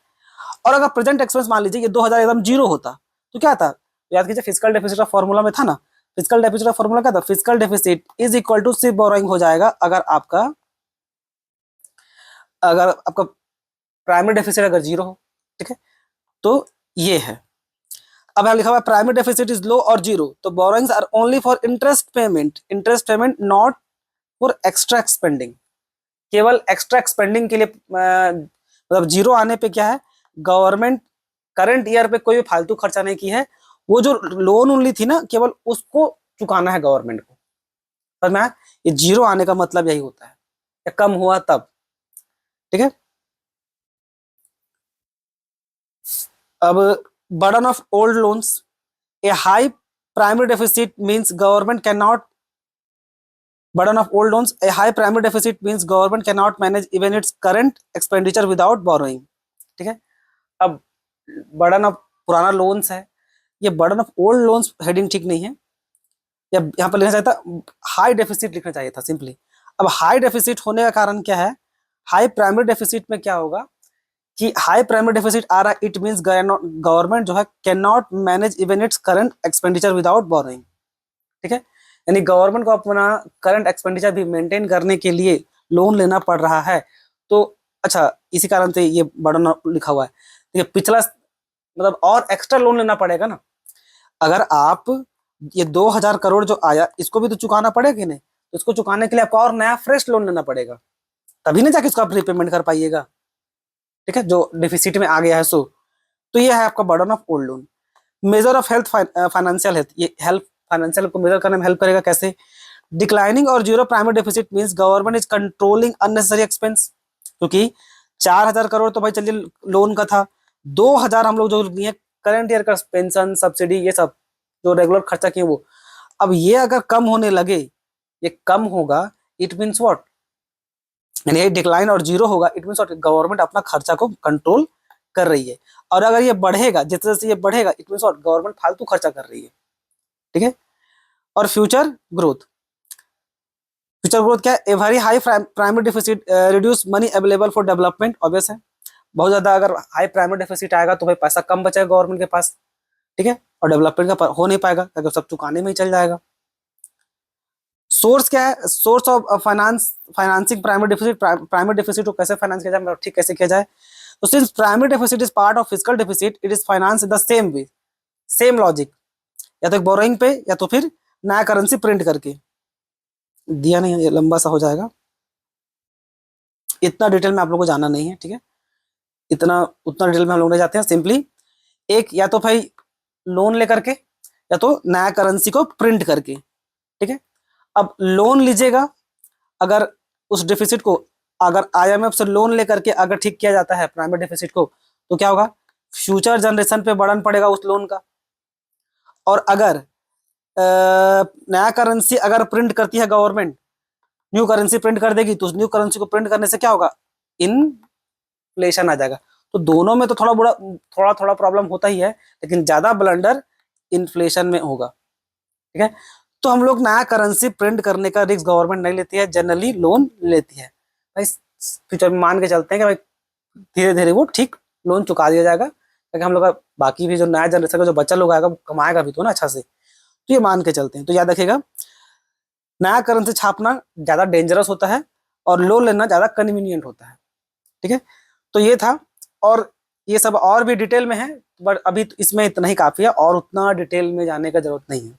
और अगर प्रेजेंट एक्सपेंस मान लीजिए ये 2000 एकदम जीरो होता तो क्या था, याद कीजिए फिजिकल डेफिसिट का फॉर्मूला में था ना, फिजिकल डेफिसिट का फॉर्मूला क्या था, physical deficit is equal to सिर्फ बोरोइंग हो जाएगा अगर आपका प्राइमरी डेफिसिट अगर जीरो हो। ठीक है, तो ये है। अब यहाँ लिखा हुआ है प्राइमरी डेफिसिट इज लो और जीरो, तो borrowings are only for interest payment not for extra expending. केवल एक्स्ट्रा एक्सपेंडिंग के लिए मतलब जीरो आने पे क्या है, गवर्नमेंट करंट ईयर पे कोई भी फालतू खर्चा नहीं की है, वो जो लोन ओनली थी ना केवल उसको चुकाना है गवर्नमेंट को। समझ में आया? ये जीरो आने का मतलब यही होता है, या कम हुआ तब। ठीक है, अब burden of old loans, A high primary deficit means government can not burden of old loans, a high primary deficit means government cannot manage even its current expenditure without borrowing। ठीक है, अब बर्डन ऑफ पुराना loans है, ये burden of old loans heading ठीक नहीं है, या यहाँ पर लिखना चाहिए था हाई डेफिसिट लिखना चाहिए था सिंपली। अब हाई डेफिसिट होने का कारण क्या है, हाई प्राइमरी डेफिसिट में क्या होगा कि हाई प्राइमरी डेफिसिट आ रहा है, इट मींस गवर्नमेंट जो है can not manage even its current expenditure without borrowing. ठीक है, यानी गवर्नमेंट को अपना करंट एक्सपेंडिचर भी मेंटेन करने के लिए लोन लेना पड़ रहा है। तो अच्छा, इसी कारण से ये बर्डन लिखा हुआ है। ये पिछला मतलब और एक्स्ट्रा लोन लेना पड़ेगा ना, अगर आप ये 2000 करोड़ जो आया इसको भी तो चुकाना पड़ेगा कि नहीं, तो इसको चुकाने के लिए आपको और नया फ्रेश लोन लेना पड़ेगा, तभी ना जाके इसको आप रिपेमेंट कर पाइएगा। ठीक है, जो डिफिसिट में आ गया है सो, तो ये है आपका burden of old loan. Measure of health financial health, ये हेल्थ फाइनेंशियल को मेजर करने में हेल्प करेगा कैसे, डिक्लाइनिंग और zero primary deficit means government is controlling unnecessary expense, क्योंकि 4000 करोड़ तो भाई चलिए लोन का था, 2000 हम लोग जो लिए करंट ईयर का पेंशन सब्सिडी ये सब जो रेगुलर खर्चा किए वो, अब ये अगर कम होने लगे, ये कम होगा, इट मीन्स व्हाट, यानी ये डिक्लाइन और जीरो होगा, इट मीन्स व्हाट, गवर्नमेंट अपना खर्चा को कंट्रोल कर रही है। और अगर ये बढ़ेगा, जितने से ये बढ़ेगा, इट मीन्स व्हाट, गवर्नमेंट फालतू खर्चा कर रही है। ठीक है, और फ्यूचर ग्रोथ क्या है, a very high primary deficit reduce money available for development, obvious है, बहुत ज्यादा अगर हाई प्राइमरी डेफिसिट आएगा तो भाई पैसा कम बचेगा गवर्नमेंट के पास। ठीक है, और डेवलपमेंट का हो नहीं पाएगा क्योंकि सब चुकाने में ही चल जाएगा। सोर्स क्या है? Source of financing primary deficit. Primary deficit को कैसे फाइनेंस किया जाए, मतलब ठीक कैसे किया जाए? तो since primary deficit is part of physical deficit, it is finance in the same way, same logic, या तो एक बोरोइंग पे या तो फिर नया करेंसी प्रिंट करके। दिया नहीं है, ये लंबा सा हो जाएगा, इतना डिटेल में आप लोगों को जाना नहीं है, ठीक है? इतना उतना डिटेल में हम लोग नहीं जाते हैं। सिंपली एक या तो भाई लोन लेकर के या तो नया करेंसी को प्रिंट करके, ठीक है? अब लोन लीजिएगा, अगर उस डेफिसिट को अगर आईएमएफ से लोन लेकर के अगर ठीक किया जाता है प्राइमरी डेफिसिट को, तो क्या होगा? फ्यूचर जनरेशन पे बर्डन पड़ेगा उस लोन का। और अगर नया करेंसी अगर प्रिंट करती है गवर्नमेंट, न्यू करेंसी प्रिंट कर देगी, तो उस न्यू करेंसी को प्रिंट करने से क्या होगा? इन्फ्लेशन आ जाएगा। तो दोनों में तो थोड़ा थोड़ा प्रॉब्लम होता ही है, लेकिन ज्यादा ब्लंडर इन्फ्लेशन में होगा, ठीक है? तो हम लोग नया करेंसी प्रिंट करने का रिस्क गवर्नमेंट नहीं लेती है, जनरली लोन लेती है। भाई फ्यूचर में मान के चलते हैं कि भाई धीरे धीरे वो ठीक लोन चुका दिया जाएगा, ताकि हम लोग का बाकी भी जो नया जनरेशन का जो बच्चा लोग आएगा वो कमाएगा भी तो ना अच्छा से। तो ये मान के चलते हैं। तो याद रखिएगा, नया करेंसी छापना ज्यादा डेंजरस होता है और लोन लेना ज्यादा कन्वीनियंट होता है, ठीक है? तो ये था, और ये सब और भी डिटेल में है, बट अभी तो इसमें इतना ही काफी है, और उतना डिटेल में जाने का जरूरत नहीं है,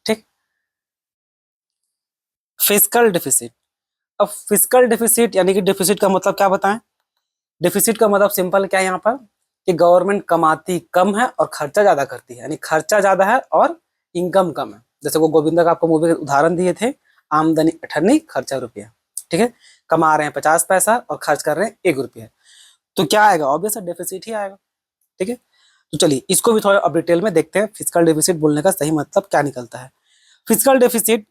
ठीक? Fiscal deficit. अब फिस्कल डेफिसिट यानी कि डेफिसिट का मतलब क्या बताएं? डेफिसिट का मतलब सिंपल क्या है यहाँ पर, कि गवर्नमेंट कमाती कम है और खर्चा ज्यादा करती है, यानी खर्चा ज्यादा है और इनकम कम है। जैसे वो गोविंदा का आपको मूवी के उदाहरण दिए थे, आमदनी 18 खर्चा रुपया, ठीक है? कमा रहे हैं 50 पैसा और खर्च कर रहे हैं 1 रुपया, तो क्या आएगा? ऑब्वियस डेफिसिट ही आएगा, ठीक है? तो चलिए इसको भी थोड़ा अब डिटेल में देखते हैं, फिजिकल डेफिसिट बोलने का सही मतलब क्या निकलता है। Physical deficit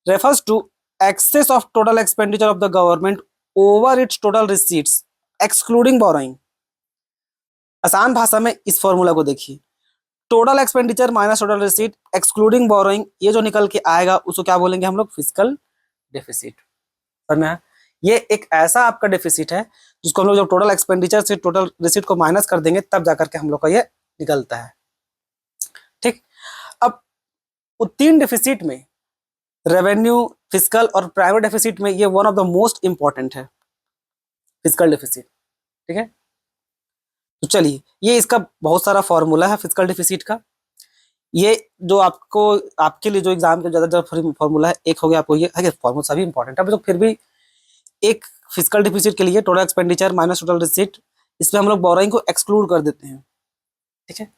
refers to excess of total expenditure of the government over its total receipts excluding borrowing। आसान भाषा में इस फॉर्मूला को देखिए, total expenditure minus total receipt excluding borrowing, ये जो निकल के आएगा उसको क्या बोलेंगे हम लोग? Physical deficit. समझ में? ये एक ऐसा आपका डेफिसिट है जिसको हम लोग जब टोटल एक्सपेंडिचर से टोटल रिसीट को माइनस कर देंगे तब जाकर के हम लोग का ये निकलता है, ठीक? अब 3 डेफिसिट में रेवेन्यू, फिजिकल और प्राइवेट डेफिसिट में ये one of the most important है, फिजिकल डेफिसिट, ठीक है? तो चलिए, ये इसका बहुत सारा फॉर्मूला है फिजिकल डेफिसिट का। ये जो आपको आपके लिए जो एग्जाम के ज्यादा फॉर्मूला है, एक हो गया आपको ये है, फॉर्मूला सभी इंपॉर्टेंट है, तो फिर भी एक फिजिकल डेफिसिट के लिए total expenditure minus total receipt, इसमें हम लोग बोरोइंग को एक्सक्लूड कर देते हैं, ठीक है?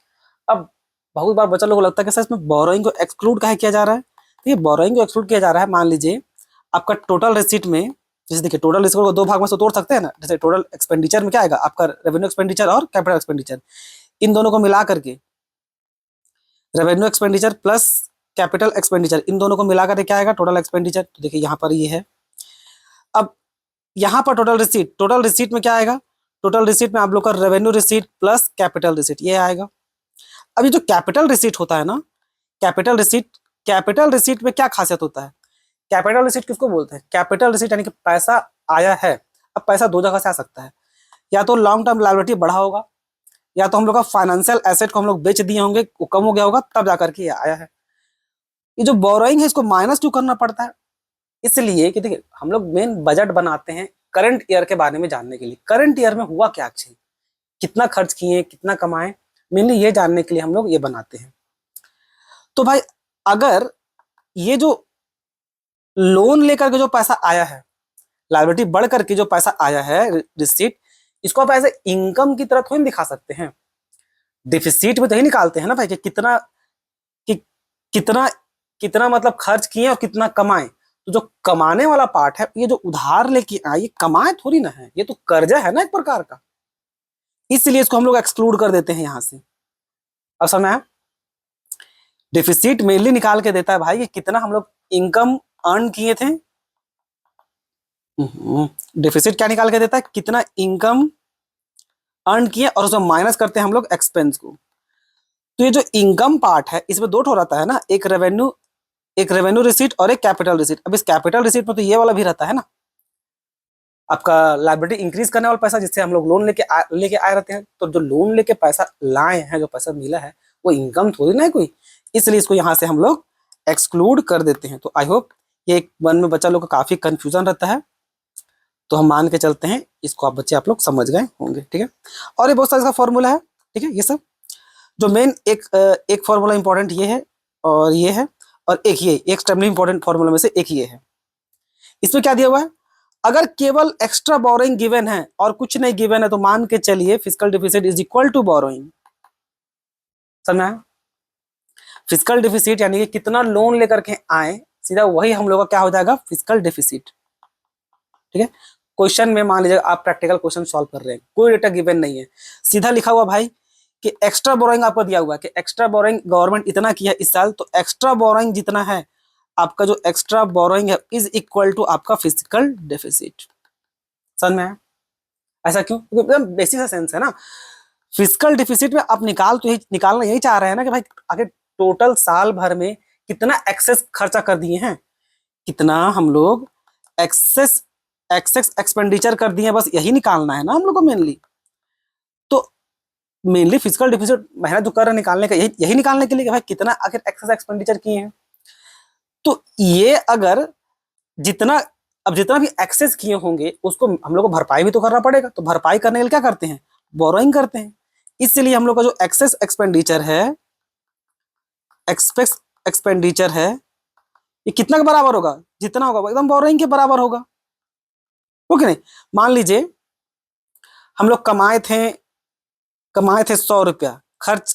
अब बहुत बार बच्चा लोगों को लगता है कि सर इसमें बोरोइंग को एक्सक्लूड काहे किया जा रहा है? तो ये बोरोइंग को एक्सक्लूड किया जा रहा है, मान लीजिए आपका टोटल रिसीट में, जैसे देखिए टोटल रिसीट को 2 भाग में से तोड़ सकते हैं ना, जैसे टोटल एक्सपेंडिचर में क्या आएगा आपका? रेवेन्यू एक्सपेंडिचर और कैपिटल एक्सपेंडिचर, इन दोनों को मिला करके revenue expenditure plus capital expenditure, इन दोनों को मिला करके क्या आएगा? Total expenditure. तो देखिए यहाँ पर ये है। अब यहाँ पर टोटल रिसीट में क्या आएगा? टोटल रिसीट में आप लोग का revenue receipt plus capital receipt ये आएगा। अब ये जो कैपिटल रिसीट होता है ना, कैपिटल रिसीट में क्या खासियत होता है? कैपिटल रिसीट किसको बोलते हैं? कैपिटल रिसीट यानी कि पैसा आया है। अब पैसा 2 जगह से आ सकता है, या तो लॉन्ग टर्म लायबिलिटी बढ़ा होगा, या तो हम लोग का फाइनेंशियल एसेट को हम लोग बेच दिए होंगे, वो कम हो गया होगा, तब जाकर के ये आया है। ये जो बोरोइंग है इसको माइनस क्यों करना पड़ता है? इसलिए कि देखिए हम लोग मेन बजट बनाते हैं करंट ईयर के बारे में जानने के लिए, करंट ईयर में हुआ क्या, अच्छे कितना खर्च किए, कितना कमाए, मेनली ये जानने के लिए हम लोग ये बनाते हैं। तो भाई अगर ये जो लोन लेकर के जो पैसा आया है, लायबिलिटी बढ़ करके जो पैसा आया है रिसीट, इसको आप ऐसे इनकम की तरह थोड़ी दिखा सकते हैं। डिफिसिट में तो ही निकालते हैं ना भाई कि कितना कितना मतलब खर्च किए और कितना कमाए। तो जो कमाने वाला पार्ट है, ये जो उधार लेके आए, ये कमाए थोड़ी ना है, ये तो कर्जा है ना एक प्रकार का, इसलिए इसको हम लोग एक्सक्लूड कर देते हैं यहां से। अब समझ आया? डिफिसिट मेनली निकाल के देता है भाई कि कितना हम लोग इनकम अर्न किए थे। डिफिसिट क्या निकाल के देता है? कितना इनकम अर्न किए और उसमें माइनस करते हैं हम लोग एक्सपेंस को। तो ये जो इनकम पार्ट है इसमें 2 ठो रहता है ना, एक रेवेन्यू रिसीट और एक कैपिटल रिसीट। अब इस कैपिटल रिसीट में तो ये वाला भी रहता है ना, आपका लायबिलिटी इंक्रीज करने वाला पैसा, जिससे हम लोग लोन लेके आए रहते हैं। तो जो लोन लेके पैसा लाए हैं, जो पैसा मिला है, वो इनकम थोड़ी ना है कोई, इसलिए इसको यहां से हम लोग एक्सक्लूड कर देते हैं। तो आई होप ये एक मन में बच्चा लोग का काफी कंफ्यूजन रहता है, तो हम मान के चलते हैं इसको आप लोग समझ गए होंगे, ठीक है। और ये बहुत सारा इसका फॉर्मूला है, ठीक है। ये सब जो मेन एक फॉर्मूला इंपॉर्टेंट ये है और ये है, और एक ये एक्सट्रीमली इंपॉर्टेंट फॉर्मूला में से एक ये है। इसमें क्या दिया हुआ है, अगर केवल एक्स्ट्रा बोरोइंग गिवन है और कुछ नहीं गिवन है तो मान के चलिए physical deficit is equal to borrowing. समझा? फिजिकल डिफिसिट यानी कि कितना लोन लेकर के आए, सीधा वही हम लोग का क्या हो जाएगा, फिजिकल डिफिसिट, ठीक है। क्वेश्चन में मान लीजिए आप प्रैक्टिकल क्वेश्चन सॉल्व कर रहे हैं, कोई डेटा गिवन नहीं है, सीधा लिखा हुआ भाई कि एक्स्ट्रा बोरोइंग आपको दिया हुआ है कि एक्स्ट्रा बोरोइंग गवर्नमेंट इतना किया इस साल, तो एक्स्ट्रा बोरोइंग जितना है आपका, जो एक्स्ट्रा बोरोइंग है इज इक्वल टू आपका फिजिकल डेफिसिट। समझ में आया? ऐसा क्यों? क्योंकि एकदम बेसिक सा सेंस है ना। फिजिकल डिफिसिट में आप निकालना यही चाह रहे हैं ना कि भाई आगे टोटल साल भर में कितना एक्सेस खर्चा कर दिए हैं, कितना हम लोग एक्सेस एक्सपेंडिचर कर दिए हैं, बस यही निकालना है ना हम लोग को मेनली। तो मेनली फिजिकल डिफिसिट मेहनत जो कर रहे हैं निकालने का, यही निकालने के लिए कि भाई कितना आखिर एक्सेस एक्सपेंडिचर किए हैं। तो ये अगर जितना भी एक्सेस किए होंगे उसको हम लोग को भरपाई भी तो करना पड़ेगा, तो भरपाई करने के लिए क्या करते हैं, बोरोइंग करते हैं। इसलिए हम लोग का जो एक्सेस एक्सपेंडिचर है, एक्सपेंडिचर है, ये कितना के बराबर होगा, जितना होगा एकदम बोरोइंग के बराबर होगा, ओके नहीं। मान लीजिए हम लोग कमाए थे 100 रुपया, खर्च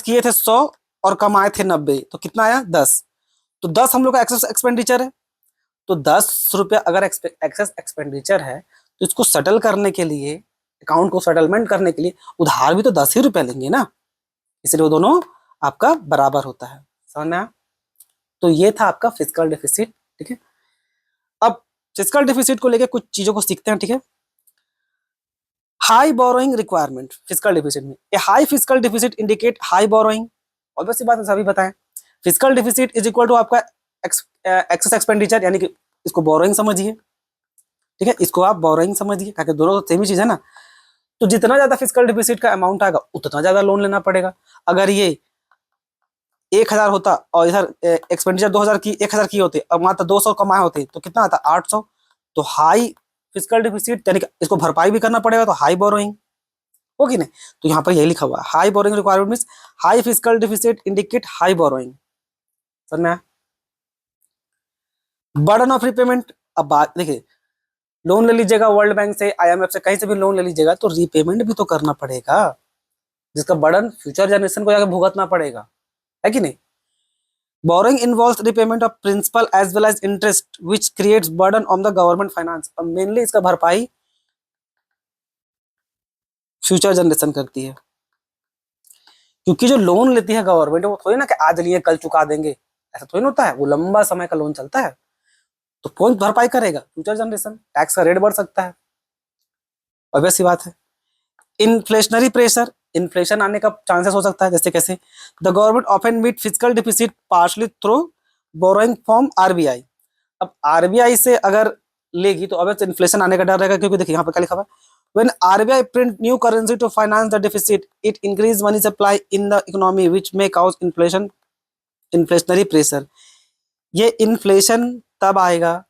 किए थे 100 और कमाए थे 90, तो कितना आया 10। तो 10 हम लोग का एक्सेस एक्सपेंडिचर है, तो 10 रुपया अगर एक्सेस एक्सपेंडिचर है तो इसको सेटल करने के लिए, अकाउंट को सेटलमेंट करने के लिए उधार भी तो 10 ही रुपया लेंगे ना, इसलिए वो दोनों आपका बराबर होता है। समझ में आया? तो ये था आपका फिजिकल डेफिसिट, ठीक है। अब फिजिकल डेफिसिट को लेके कुछ चीजों को सीखते हैं, ठीक है। High borrowing requirement physical deficit में, a high physical deficit indicate high borrowing, obvious सी बात है, सभी बताएं। Physical deficit is equal to आपका एक्सेस एक्सपेंडिचर, यानी कि इसको बोरोइंग समझिए, ठीक है, इसको आप बोरोइंग समझिए, क्योंकि दोनों तो सेम ही चीज है ना। तो जितना ज्यादा फिजिकल डिपॉजिट का अमाउंट आएगा उतना ज्यादा लोन लेना पड़ेगा। अगर ये 1000 होता और इधर एक्सपेंडिचर 1000 की होते, अब मात्र 200 कमाए होते तो कितना आता 800। तो हाई फिजिकल डिपॉजिट यानी कि इसको भरपाई भी करना पड़ेगा, तो हाई बोरोइंग हो कि नहीं। तो यहाँ पर यही लिखा हुआ है, high borrowing requirement means high physical deposit indicate high borrowing. समझ में आया? बर्डन ऑफ रिपेमेंट, अब बात देखिए, लोन ले लीजिएगा वर्ल्ड बैंक से, आईएमएफ से, कहीं से भी लोन ले लीजिएगा तो रीपेमेंट भी तो करना पड़ेगा, जिसका बर्डन फ्यूचर जनरेशन को जाकर भुगतना पड़ेगा, है कि नहीं। Borrowing involves repayment of principal as well as interest which creates burden on the government finance. और मेनली इसका भरपाई फ्यूचर जनरेशन करती है, क्योंकि जो लोन लेती है गवर्नमेंट वो थोड़ी ना कि आज लिए कल चुका देंगे, ऐसा थोड़ी ना होता है, वो लंबा समय का लोन चलता है। तो कौन भरपाई करेगा, फ्यूचर जनरेशन। टैक्स का रेट बढ़ सकता है, ऑब्वियस सी बात है। इन्फ्लेशनरी प्रेशर, इन्फ्लेशन आने का चांसेस हो सकता है, जैसे कैसे, the government often meet physical deficit partially through borrowing from RBI. अब आरबीआई से अगर लेगी तो ऑब्वियस इन्फ्लेशन आने का डर रहेगा, क्योंकि देखिए यहाँ पे क्या लिखा हुआ है, when RBI print new currency to finance the deficit it increase money supply in the economy which may cause inflationary pressure। ये इन्फ्लेशन तब आएगा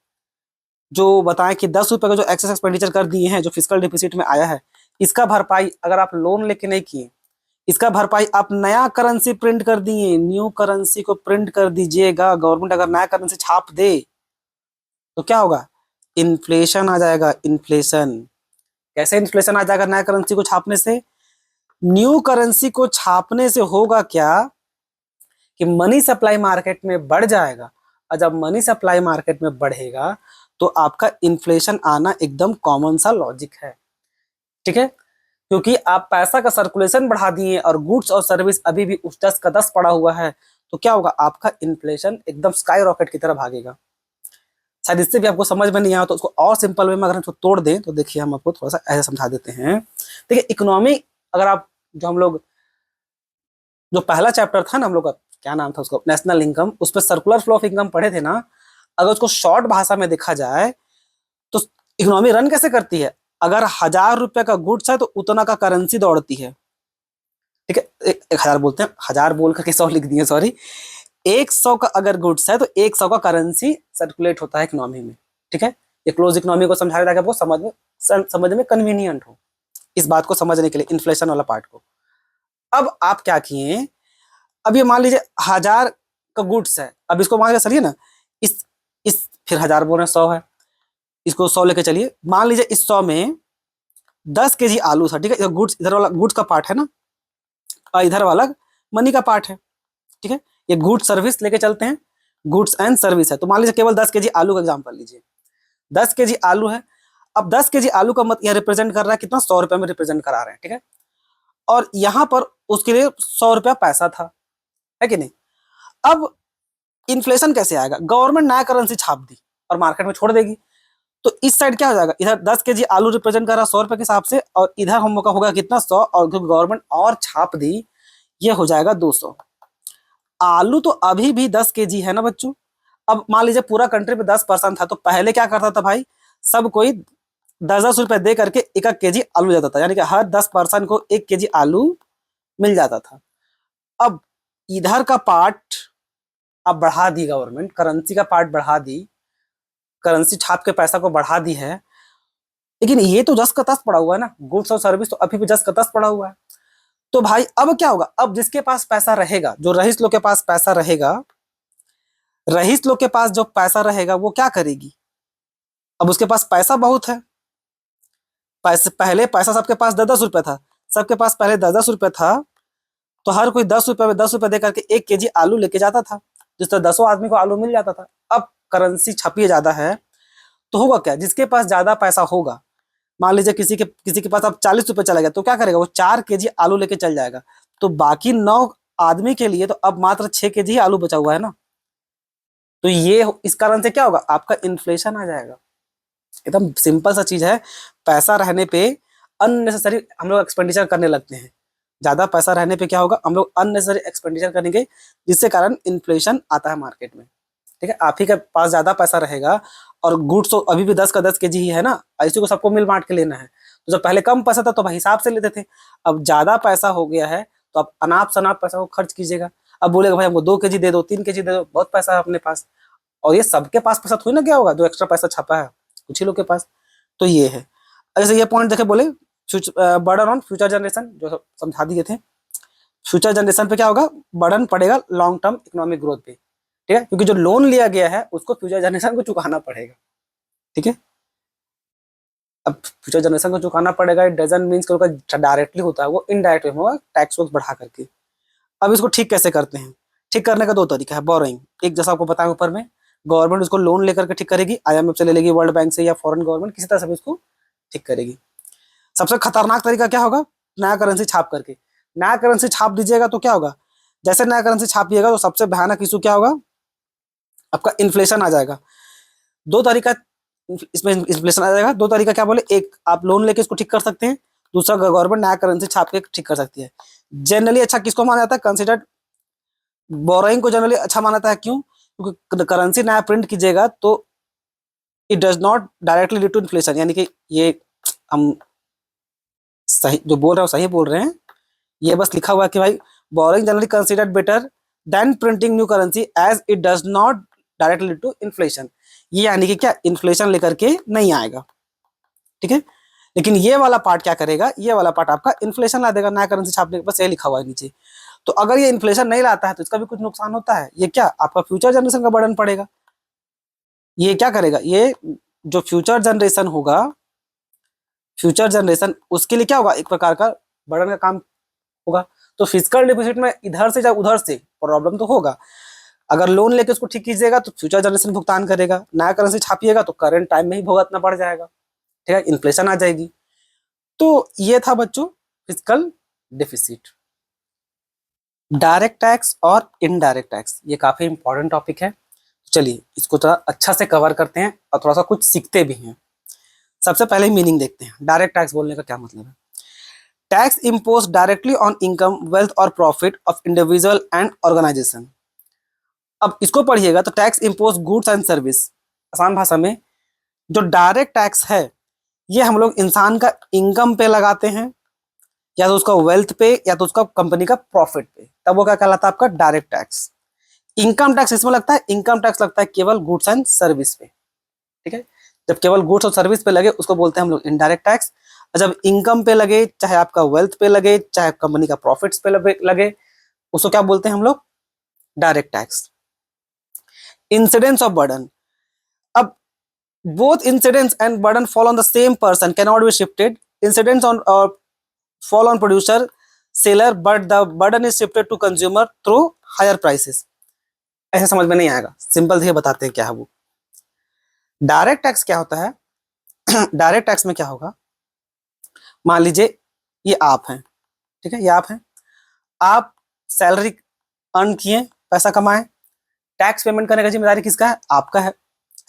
जो बताएं कि 10 रुपए का जो एक्सेस एक्सपेंडिचर कर दिए हैं, जो फिजिकल डिफिसिट में आया है, इसका भरपाई अगर आप लोन लेके नहीं किए, इसका भरपाई आप नया करेंसी प्रिंट कर दिए, न्यू करेंसी को प्रिंट कर दीजिएगा, गवर्नमेंट अगर नया करेंसी छाप दे तो क्या होगा, इन्फ्लेशन आ जाएगा। इन्फ्लेशन कैसे इन्फ्लेशन आ जाएगा नया करेंसी को छापने से, न्यू करेंसी को छापने से होगा क्या कि मनी सप्लाई मार्केट में बढ़ जाएगा, और जब मनी सप्लाई मार्केट में बढ़ेगा तो आपका इन्फ्लेशन आना एकदम कॉमन सा लॉजिक है, ठीक है। क्योंकि आप पैसा का सर्कुलेशन बढ़ा दिए और गुड्स और सर्विस अभी भी उस 10 का 10 पड़ा हुआ है, तो क्या होगा, आपका इन्फ्लेशन एकदम स्काई रॉकेट की तरह भागेगा। शायद इससे भी आपको समझ में नहीं आया तो उसको और सिंपल वे में अगर हम तोड़ दें तो देखिए, हम आपको थोड़ा सा ऐसे समझा देते हैं। देखिए इकोनॉमी, अगर आप जो पहला चैप्टर था ना हम लोग का, क्या नाम था उसको, नेशनल इनकम, उस पर सर्कुलर फ्लो ऑफ इनकम पढ़े थे ना। अगर उसको शॉर्ट भाषा में देखा जाए तो इकोनॉमी रन कैसे करती है, अगर 1000 रुपए का गुड्स है तो उतना का करेंसी दौड़ती है, ठीक है। 1000 बोलते हैं, 1000 बोल करके 100 लिख दिए, सॉरी। 100 का अगर गुड्स है तो 100 का करेंसी सर्कुलेट होता है इकोनॉमी में, ठीक है। ये क्लोज इकोनॉमी को समझाया ताकि आपको समझ में कन्वीनियंट हो इस बात को समझने के लिए, इन्फ्लेशन वाला पार्ट को। अब आप क्या किए, अब ये मान लीजिए 1000 का गुड्स है, अब इसको मान के चलिए ना, इस फिर 1000 बोल रहे हैं, 100 है, इसको 100 लेके चलिए। मान लीजिए इस 100 में 10 केजी आलू था, ठीक है। गुड्स इधर वाला गुड्स का पार्ट है ना, और इधर वाला मनी का पार्ट है, ठीक है। ये गुड्स सर्विस लेके चलते हैं, गुड्स एंड सर्विस है। तो मान लीजिए केवल 10 केजी आलू का एग्जाम्पल लीजिए, 10 केजी आलू है। अब 10 केजी आलू का मत यह रिप्रेजेंट कर रहा है कितना, 100 रुपए में रिप्रेजेंट करा रहे हैं, ठीक है। और यहां पर उसके लिए 100 रुपया पैसा था, है कि नहीं। अब इन्फ्लेशन कैसे आएगा, गवर्नमेंट नया करेंसी छाप दी और मार्केट में छोड़ देगी, तो इस साइड क्या हो जाएगा, इधर 10 केजी आलू रिप्रेजेंट कर रहा है 100 रुपए के हिसाब से, और इधर हम लोग का होगा कितना, 100, और क्योंकि गवर्नमेंट और छाप दी, ये हो जाएगा 200। आलू तो अभी भी 10 केजी है ना बच्चों। अब मान लीजिए पूरा कंट्री में 10% था, तो पहले क्या करता था भाई, सब कोई 10-10 रुपए दे करके 1-1 केजी आलू जाता था, यानी कि हर 10% को 1 केजी आलू मिल जाता था। अब इधर का पार्ट अब बढ़ा दी गवर्नमेंट, करेंसी का पार्ट बढ़ा दी, करेंसी छाप के पैसा को बढ़ा दी है, लेकिन ये तो जस का तस पड़ा हुआ है ना, गुड्स और सर्विस तो अभी भी जस का तस पड़ा हुआ है। तो भाई अब क्या होगा, अब जिसके पास पैसा रहेगा, जो रईस लोग के पास पैसा रहेगा, रईस लोग के पास जो पैसा रहेगा वो क्या करेगी, अब उसके पास पैसा बहुत है, पहले पैसा सबके पास 10-10 रुपए था, सबके पास पहले 10-10 रुपए था, तो हर कोई 10 रुपए में 10 रुपए दे करके 1 केजी आलू लेके जाता था, जिस तरह 10 आदमी को आलू मिल जाता था। अब करेंसी छपी ज्यादा है, तो होगा क्या, जिसके पास ज्यादा पैसा होगा, मान लीजिए किसी के पास अब 40 रुपए चला गया, तो क्या करेगा, वो 4 केजी आलू लेके चल जाएगा, तो बाकी 9 आदमी के लिए तो अब मात्र 6 केजी ही आलू बचा हुआ है ना। तो ये इस कारण से क्या होगा, आपका इन्फ्लेशन आ जाएगा। एकदम सिंपल सा चीज है, पैसा रहने पे अननेसेसरी हम लोग एक्सपेंडिचर करने लगते हैं, ज्यादा पैसा रहने पे क्या होगा, हम लोग अननेसेसरी एक्सपेंडिचर करेंगे, जिससे कारण इन्फ्लेशन आता है मार्केट में, ठीक है। आप ही के पास ज्यादा पैसा रहेगा और गुड्स तो अभी भी 10 का 10 केजी ही है ना, ऐसे को सबको मिल बांट के लेना है। तो जब पहले कम पैसा था तो भाई हिसाब से लेते थे, अब ज्यादा पैसा हो गया है तो आप अनाप शनाप पैसा को खर्च कीजिएगा। अब बोलेगा भाई हमको 2 केजी दे दो, 3 केजी दे दो, बहुत पैसा है अपने पास, और ये सबके पास पैसा थोड़ी ना क्या होगा, जो एक्स्ट्रा पैसा छपा है कुछ ही लोग के पास। तो ये है, जैसे ये पॉइंट देखे बोले बर्डन ऑन फ्यूचर जनरेशन, जो समझा दिए थे, फ्यूचर जनरेशन पे क्या होगा, बर्डन पड़ेगा लॉन्ग टर्म इकोनॉमिक ग्रोथ पे, ठीक है, क्योंकि जो लोन लिया गया है उसको फ्यूचर जनरेशन को चुकाना पड़ेगा, ठीक है। अब फ्यूचर जनरेशन को चुकाना पड़ेगा, इट डजंट मींस कि डायरेक्टली होता है, वो इनडायरेक्टली होगा, टैक्स को बढ़ा करके। अब इसको ठीक कैसे करते हैं, ठीक करने का 2 तरीका है, बोरोइंग, एक जैसा आपको बताया ऊपर में, गवर्नमेंट उसको लोन लेकर के ठीक करेगी, IMF से ले लेगी, वर्ल्ड बैंक से, या फॉरेन गवर्नमेंट किसी तरह से भी उसको ठीक करेगी। सबसे खतरनाक तरीका क्या होगा, नया करेंसी छाप करके। नया करेंसी छाप दीजिएगा तो क्या होगा, जैसे नया करेंसी छापिएगा तो सबसे भयानक इशू क्या होगा, आपका इन्फ्लेशन आ जाएगा। 2 तरीका इसमें इन्फ्लेशन आ जाएगा, 2 तरीका क्या बोले, एक आप लोन लेके इसको ठीक कर सकते हैं, दूसरा गवर्नमेंट नया करेंसी छाप के ठीक कर सकती है। जनरली अच्छा किसको माना जाता है, कंसिडर्ड बोरोइंग को जनरली अच्छा माना जाता है, क्यों, क्योंकि करेंसी नया प्रिंट कीजिएगा तो it does not directly lead to inflation, यानी कि ये हम सही जो बोल रहे हैं सही बोल रहे हैं, ये बस लिखा हुआ है कि भाई borrowing generally considered better than printing new currency as it does not directly lead to inflation. ये यानी कि क्या, इन्फ्लेशन लेकर के नहीं आएगा, ठीक है। लेकिन ये वाला पार्ट क्या करेगा, ये वाला पार्ट आपका इन्फ्लेशन ला देगा नया करेंसी छापने के, बस ये लिखा हुआ है नीचे। तो अगर ये इन्फ्लेशन नहीं लाता है तो इसका भी कुछ नुकसान होता है, ये क्या, आपका फ्यूचर जनरेशन का बर्डन पड़ेगा। ये क्या करेगा, ये जो फ्यूचर जनरेशन होगा, फ्यूचर जनरेशन उसके लिए क्या होगा, एक प्रकार का बर्डन का काम होगा। तो फिजिकल डिफिसिट में इधर से जब उधर से प्रॉब्लम तो होगा, अगर लोन लेके उसको ठीक कीजिएगा तो फ्यूचर जनरेशन भुगतान करेगा, नया करेंसी छापिएगा तो करंट टाइम में ही भुगतना पड़ जाएगा, ठीक है, इन्फ्लेशन आ जाएगी। तो ये था बच्चों फिजिकल डिफिसिट। डायरेक्ट टैक्स और इनडायरेक्ट टैक्स, ये काफी इंपॉर्टेंट टॉपिक है, चलिए इसको थोड़ा अच्छा से कवर करते हैं और थोड़ा सा कुछ सीखते भी हैं। सबसे पहले मीनिंग देखते हैं, डायरेक्ट टैक्स बोलने का क्या मतलब है। Tax impose directly on income, wealth और profit of individual and organisation. अब इसको पढ़िएगा तो tax impose goods and service, आसान भाषा में जो डायरेक्ट टैक्स है ये हम लोग इंसान का इनकम पे लगाते हैं, या तो उसका वेल्थ पे या तो उसका कंपनी का प्रॉफिट पे, तब वो क्या कहलाता है आपका डायरेक्ट टैक्स। इनकम टैक्स इसमें लगता है, इनकम टैक्स लगता है केवल गुड्स एंड सर्विस पे, ठीक है। जब केवल गुड्स और सर्विस पे लगे उसको बोलते हैं हम लोग इनडायरेक्ट टैक्स। जब इनकम पे लगे, चाहे आपका वेल्थ पे लगे, चाहे कंपनी का प्रॉफिट्स पे लगे, उसको क्या बोलते हैं हम लोग direct tax. Incidence of burden, अब both incidents and burden fall on the same person, cannot be shifted. Incidents on fall on producer seller, but the burden is shifted to consumer through higher prices। ऐसे समझ में नहीं आएगा, simple से बताते हैं क्या है वो। डायरेक्ट टैक्स क्या होता है? डायरेक्ट टैक्स में क्या होगा, मान लीजिए ये आप हैं, ठीक है, ये आप हैं, आप सैलरी अर्न किए, पैसा कमाए, टैक्स पेमेंट करने का जिम्मेदारी किसका है? आपका है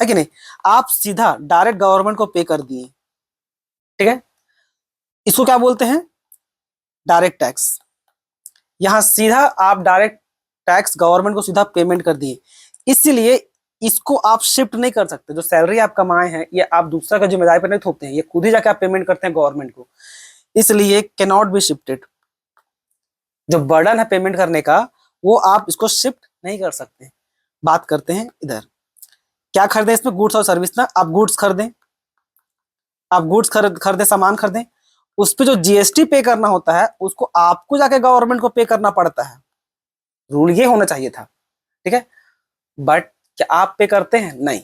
कि नहीं? आप सीधा डायरेक्ट गवर्नमेंट को पे कर दिए, ठीक है, इसको क्या बोलते हैं डायरेक्ट टैक्स। यहां सीधा आप डायरेक्ट टैक्स गवर्नमेंट को सीधा पेमेंट कर दिए, इसलिए इसको आप शिफ्ट नहीं कर सकते। जो सैलरी आप कमाए हैं ये आप दूसरा का जिम्मेदारी पर नहीं थोपते हैं, ये खुद ही जाके आप पेमेंट करते हैं गवर्नमेंट को, इसलिए कैनॉट बी शिफ्टेड। जो बर्डन है पेमेंट करने का वो आप इसको शिफ्ट नहीं कर सकते। बात करते हैं इधर, क्या खरीदें इसमें? गुड्स और सर्विस ना। आप गुड्स खरीदें, आप गुड्स खरीदे, सामान खरीदें, उस पर जो जीएसटी पे करना होता है उसको आपको जाके गवर्नमेंट को पे करना पड़ता है। रूल ये होना चाहिए था, ठीक है, बट क्या आप पे करते हैं? नहीं।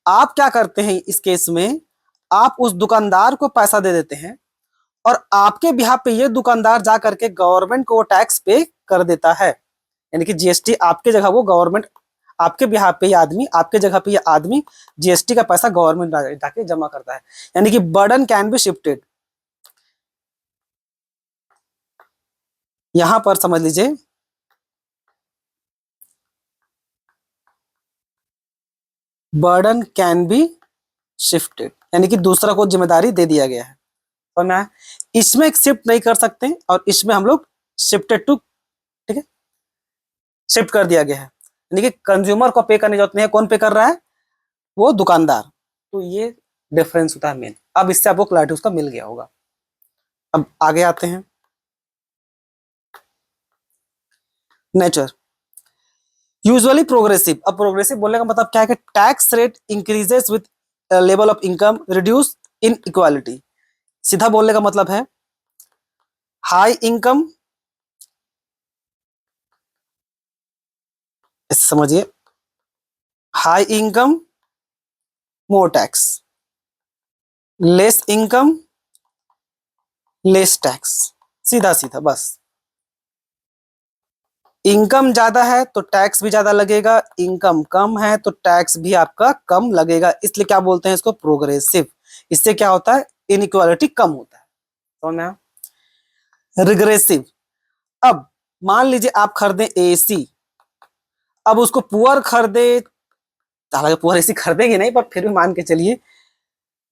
आप क्या करते हैं इस केस में, आप उस दुकानदार को पैसा दे देते हैं और आपके बिहाफ पे ये दुकानदार जा करके गवर्नमेंट को टैक्स पे कर देता है। यानी कि जीएसटी आपके जगह वो गवर्नमेंट, आपके बिहाफ पे ये आदमी, आपके जगह पे ये आदमी जीएसटी का पैसा गवर्नमेंट जाके जमा करता है। यानी कि बर्डन कैन बी शिफ्टेड। यहां पर समझ लीजिए बर्डन कैन बी शिफ्टेड, यानी कि दूसरा को जिम्मेदारी दे दिया गया है। और मैं इसमें शिफ्ट नहीं कर सकते और इसमें हम लोग शिफ्टेड टू, ठीक है, शिफ्ट कर दिया गया है। यानी कि कंज्यूमर को पे करने की जरूरत नहीं है, कौन पे कर रहा है? वो दुकानदार। तो ये डिफरेंस होता है मेन। अब इससे आपको क्लैरिटी उसका मिल गया होगा। अब आगे आते हैं, नेचर यूजुअली प्रोग्रेसिव। अब प्रोग्रेसिव बोलने का मतलब क्या है कि tax rate increases with level of income, reduce in equality. सीधा बोलने का मतलब है हाई इनकम, ऐसे समझिए, high income more tax, less income less tax, सीधा सीधा बस। इनकम ज्यादा है तो टैक्स भी ज्यादा लगेगा, इनकम कम है तो टैक्स भी आपका कम लगेगा, इसलिए क्या बोलते हैं इसको प्रोग्रेसिव। इससे क्या होता है? इनइक्वालिटी कम होता है। समझ में? रिग्रेसिव, अब मान लीजिए आप खरीदे एसी, अब उसको पुअर खरीदे, हालांकि पुअर एसी खरीदेंगे नहीं पर फिर भी मान के चलिए,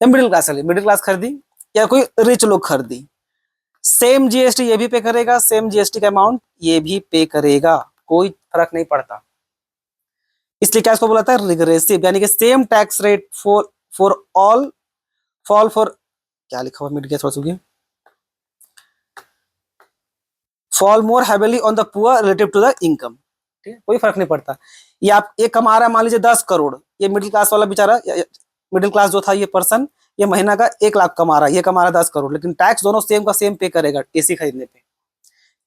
या मिडिल क्लास खरीदी या कोई रिच लोग खरीदी, सेम जीएसटी ये भी पे करेगा, सेम जीएसटी का अमाउंट ये भी पे करेगा, कोई फर्क नहीं पड़ता। इसलिए क्या इसको बोला था? रिग्रेसिव, यानी कि same tax rate for all fall for, क्या लिखा हुआ मिट गया थोड़ा सा, fall more heavily on the poor relative to the income. ठीक है, कोई फर्क नहीं पड़ता। ये आप ये कमा रहा है मान लीजिए 10 करोड़, ये मिडिल क्लास वाला बेचारा, मिडिल क्लास जो था ये पर्सन, ये महीना का 1 लाख कमा रहा है, ये कमा रहा है 10 करोड़, लेकिन टैक्स दोनों सेम का सेम पे करेगा एसी खरीदने पे।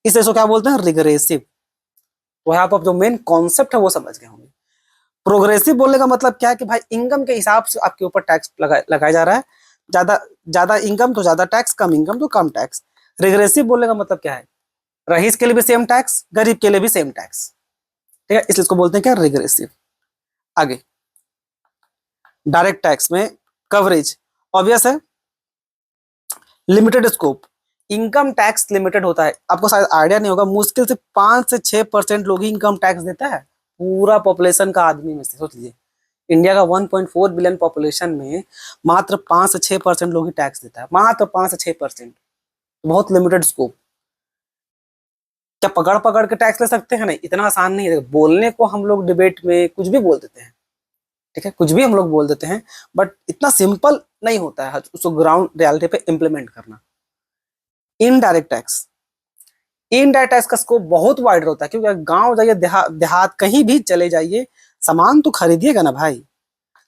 इसे इसको क्या बोलते हैं? रिग्रेसिव। तो यहाँ पर जो मेन कॉन्सेप्ट है वो समझ गए होंगे। प्रोग्रेसिव बोलने का मतलब क्या है कि भाई इनकम के हिसाब से आपके ऊपर टैक्स लगाया जा रहा है, ज्यादा ज्यादा इनकम तो ज्यादा टैक्स, कम इनकम तो कम टैक्स। रिग्रेसिव बोलने का मतलब क्या है? रईस के लिए भी सेम टैक्स, गरीब के लिए भी सेम टैक्स। ठीक है, इसलिए इसको बोलते हैं क्या? रिग्रेसिव। आगे डायरेक्ट टैक्स में कवरेज ऑब्वियस है, limited scope, income tax limited होता है। आपको शायद आइडिया नहीं होगा, मुश्किल से 5 से 6% लोग ही इनकम टैक्स देता है पूरा पॉपुलेशन का आदमी में से। सोच लीजिए इंडिया का 1.4 बिलियन पॉपुलेशन में मात्र 5 से 6% लोग ही टैक्स देता है, मात्र 5 से 6%। बहुत लिमिटेड स्कोप। क्या पकड़ पकड़ के टैक्स ले सकते हैं? नहीं, इतना आसान नहीं है। बोलने को हम लोग डिबेट में कुछ भी बोल देते हैं, ठीक है, कुछ भी हम लोग बोल देते हैं, बट इतना सिंपल नहीं होता है उसको ग्राउंड रियलिटी पे इम्प्लीमेंट करना। Indirect tax. इनडायरेक्ट टैक्स का स्कोप बहुत वाइड होता है, क्योंकि गांव जाइए, देहात कहीं भी चले जाइए, सामान तो खरीदिएगा ना भाई।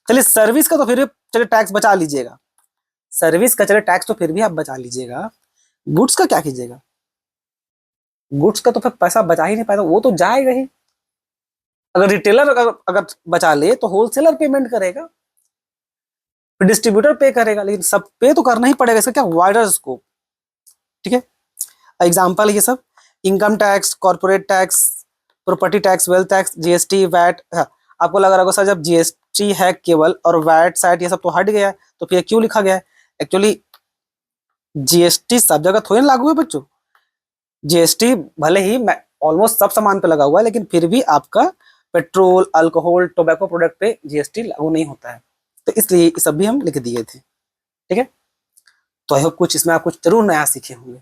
चलिए सर्विस का तो फिर चलिए टैक्स बचा लीजिएगा, सर्विस का चलिए टैक्स तो फिर भी आप बचा लीजिएगा, गुड्स का क्या कीजिएगा? गुड्स का तो फिर पैसा बचा ही नहीं पाएगा, वो तो जाएगा ही। अगर रिटेलर अगर बचा ले तो होलसेलर पेमेंट करेगा, फिर डिस्ट्रीब्यूटर पे करेगा, लेकिन सब पे तो करना ही पड़ेगा। इसका क्या वाइडर स्कोप, ठीक है। एग्जाम्पल ये सब income tax, corporate tax, property tax, wealth tax, GST, VAT. हाँ, आपको लग रहा होगा सर जब जीएसटी है केवल और वैट सैट ये सब तो हट गया है, तो फिर क्यों लिखा गया है? एक्चुअली जीएसटी सब जगह थोड़ी ना लागू है बच्चों। जीएसटी भले ही ऑलमोस्ट सब सामान पे लगा हुआ है, लेकिन फिर भी आपका पेट्रोल, अल्कोहल, टोबैको प्रोडक्ट पे जीएसटी लागू नहीं होता है, तो इसलिए ये सब भी हम लिख दिए थे, ठीक है। तो आई होप कुछ इसमें आप कुछ जरूर नया सीखे होंगे।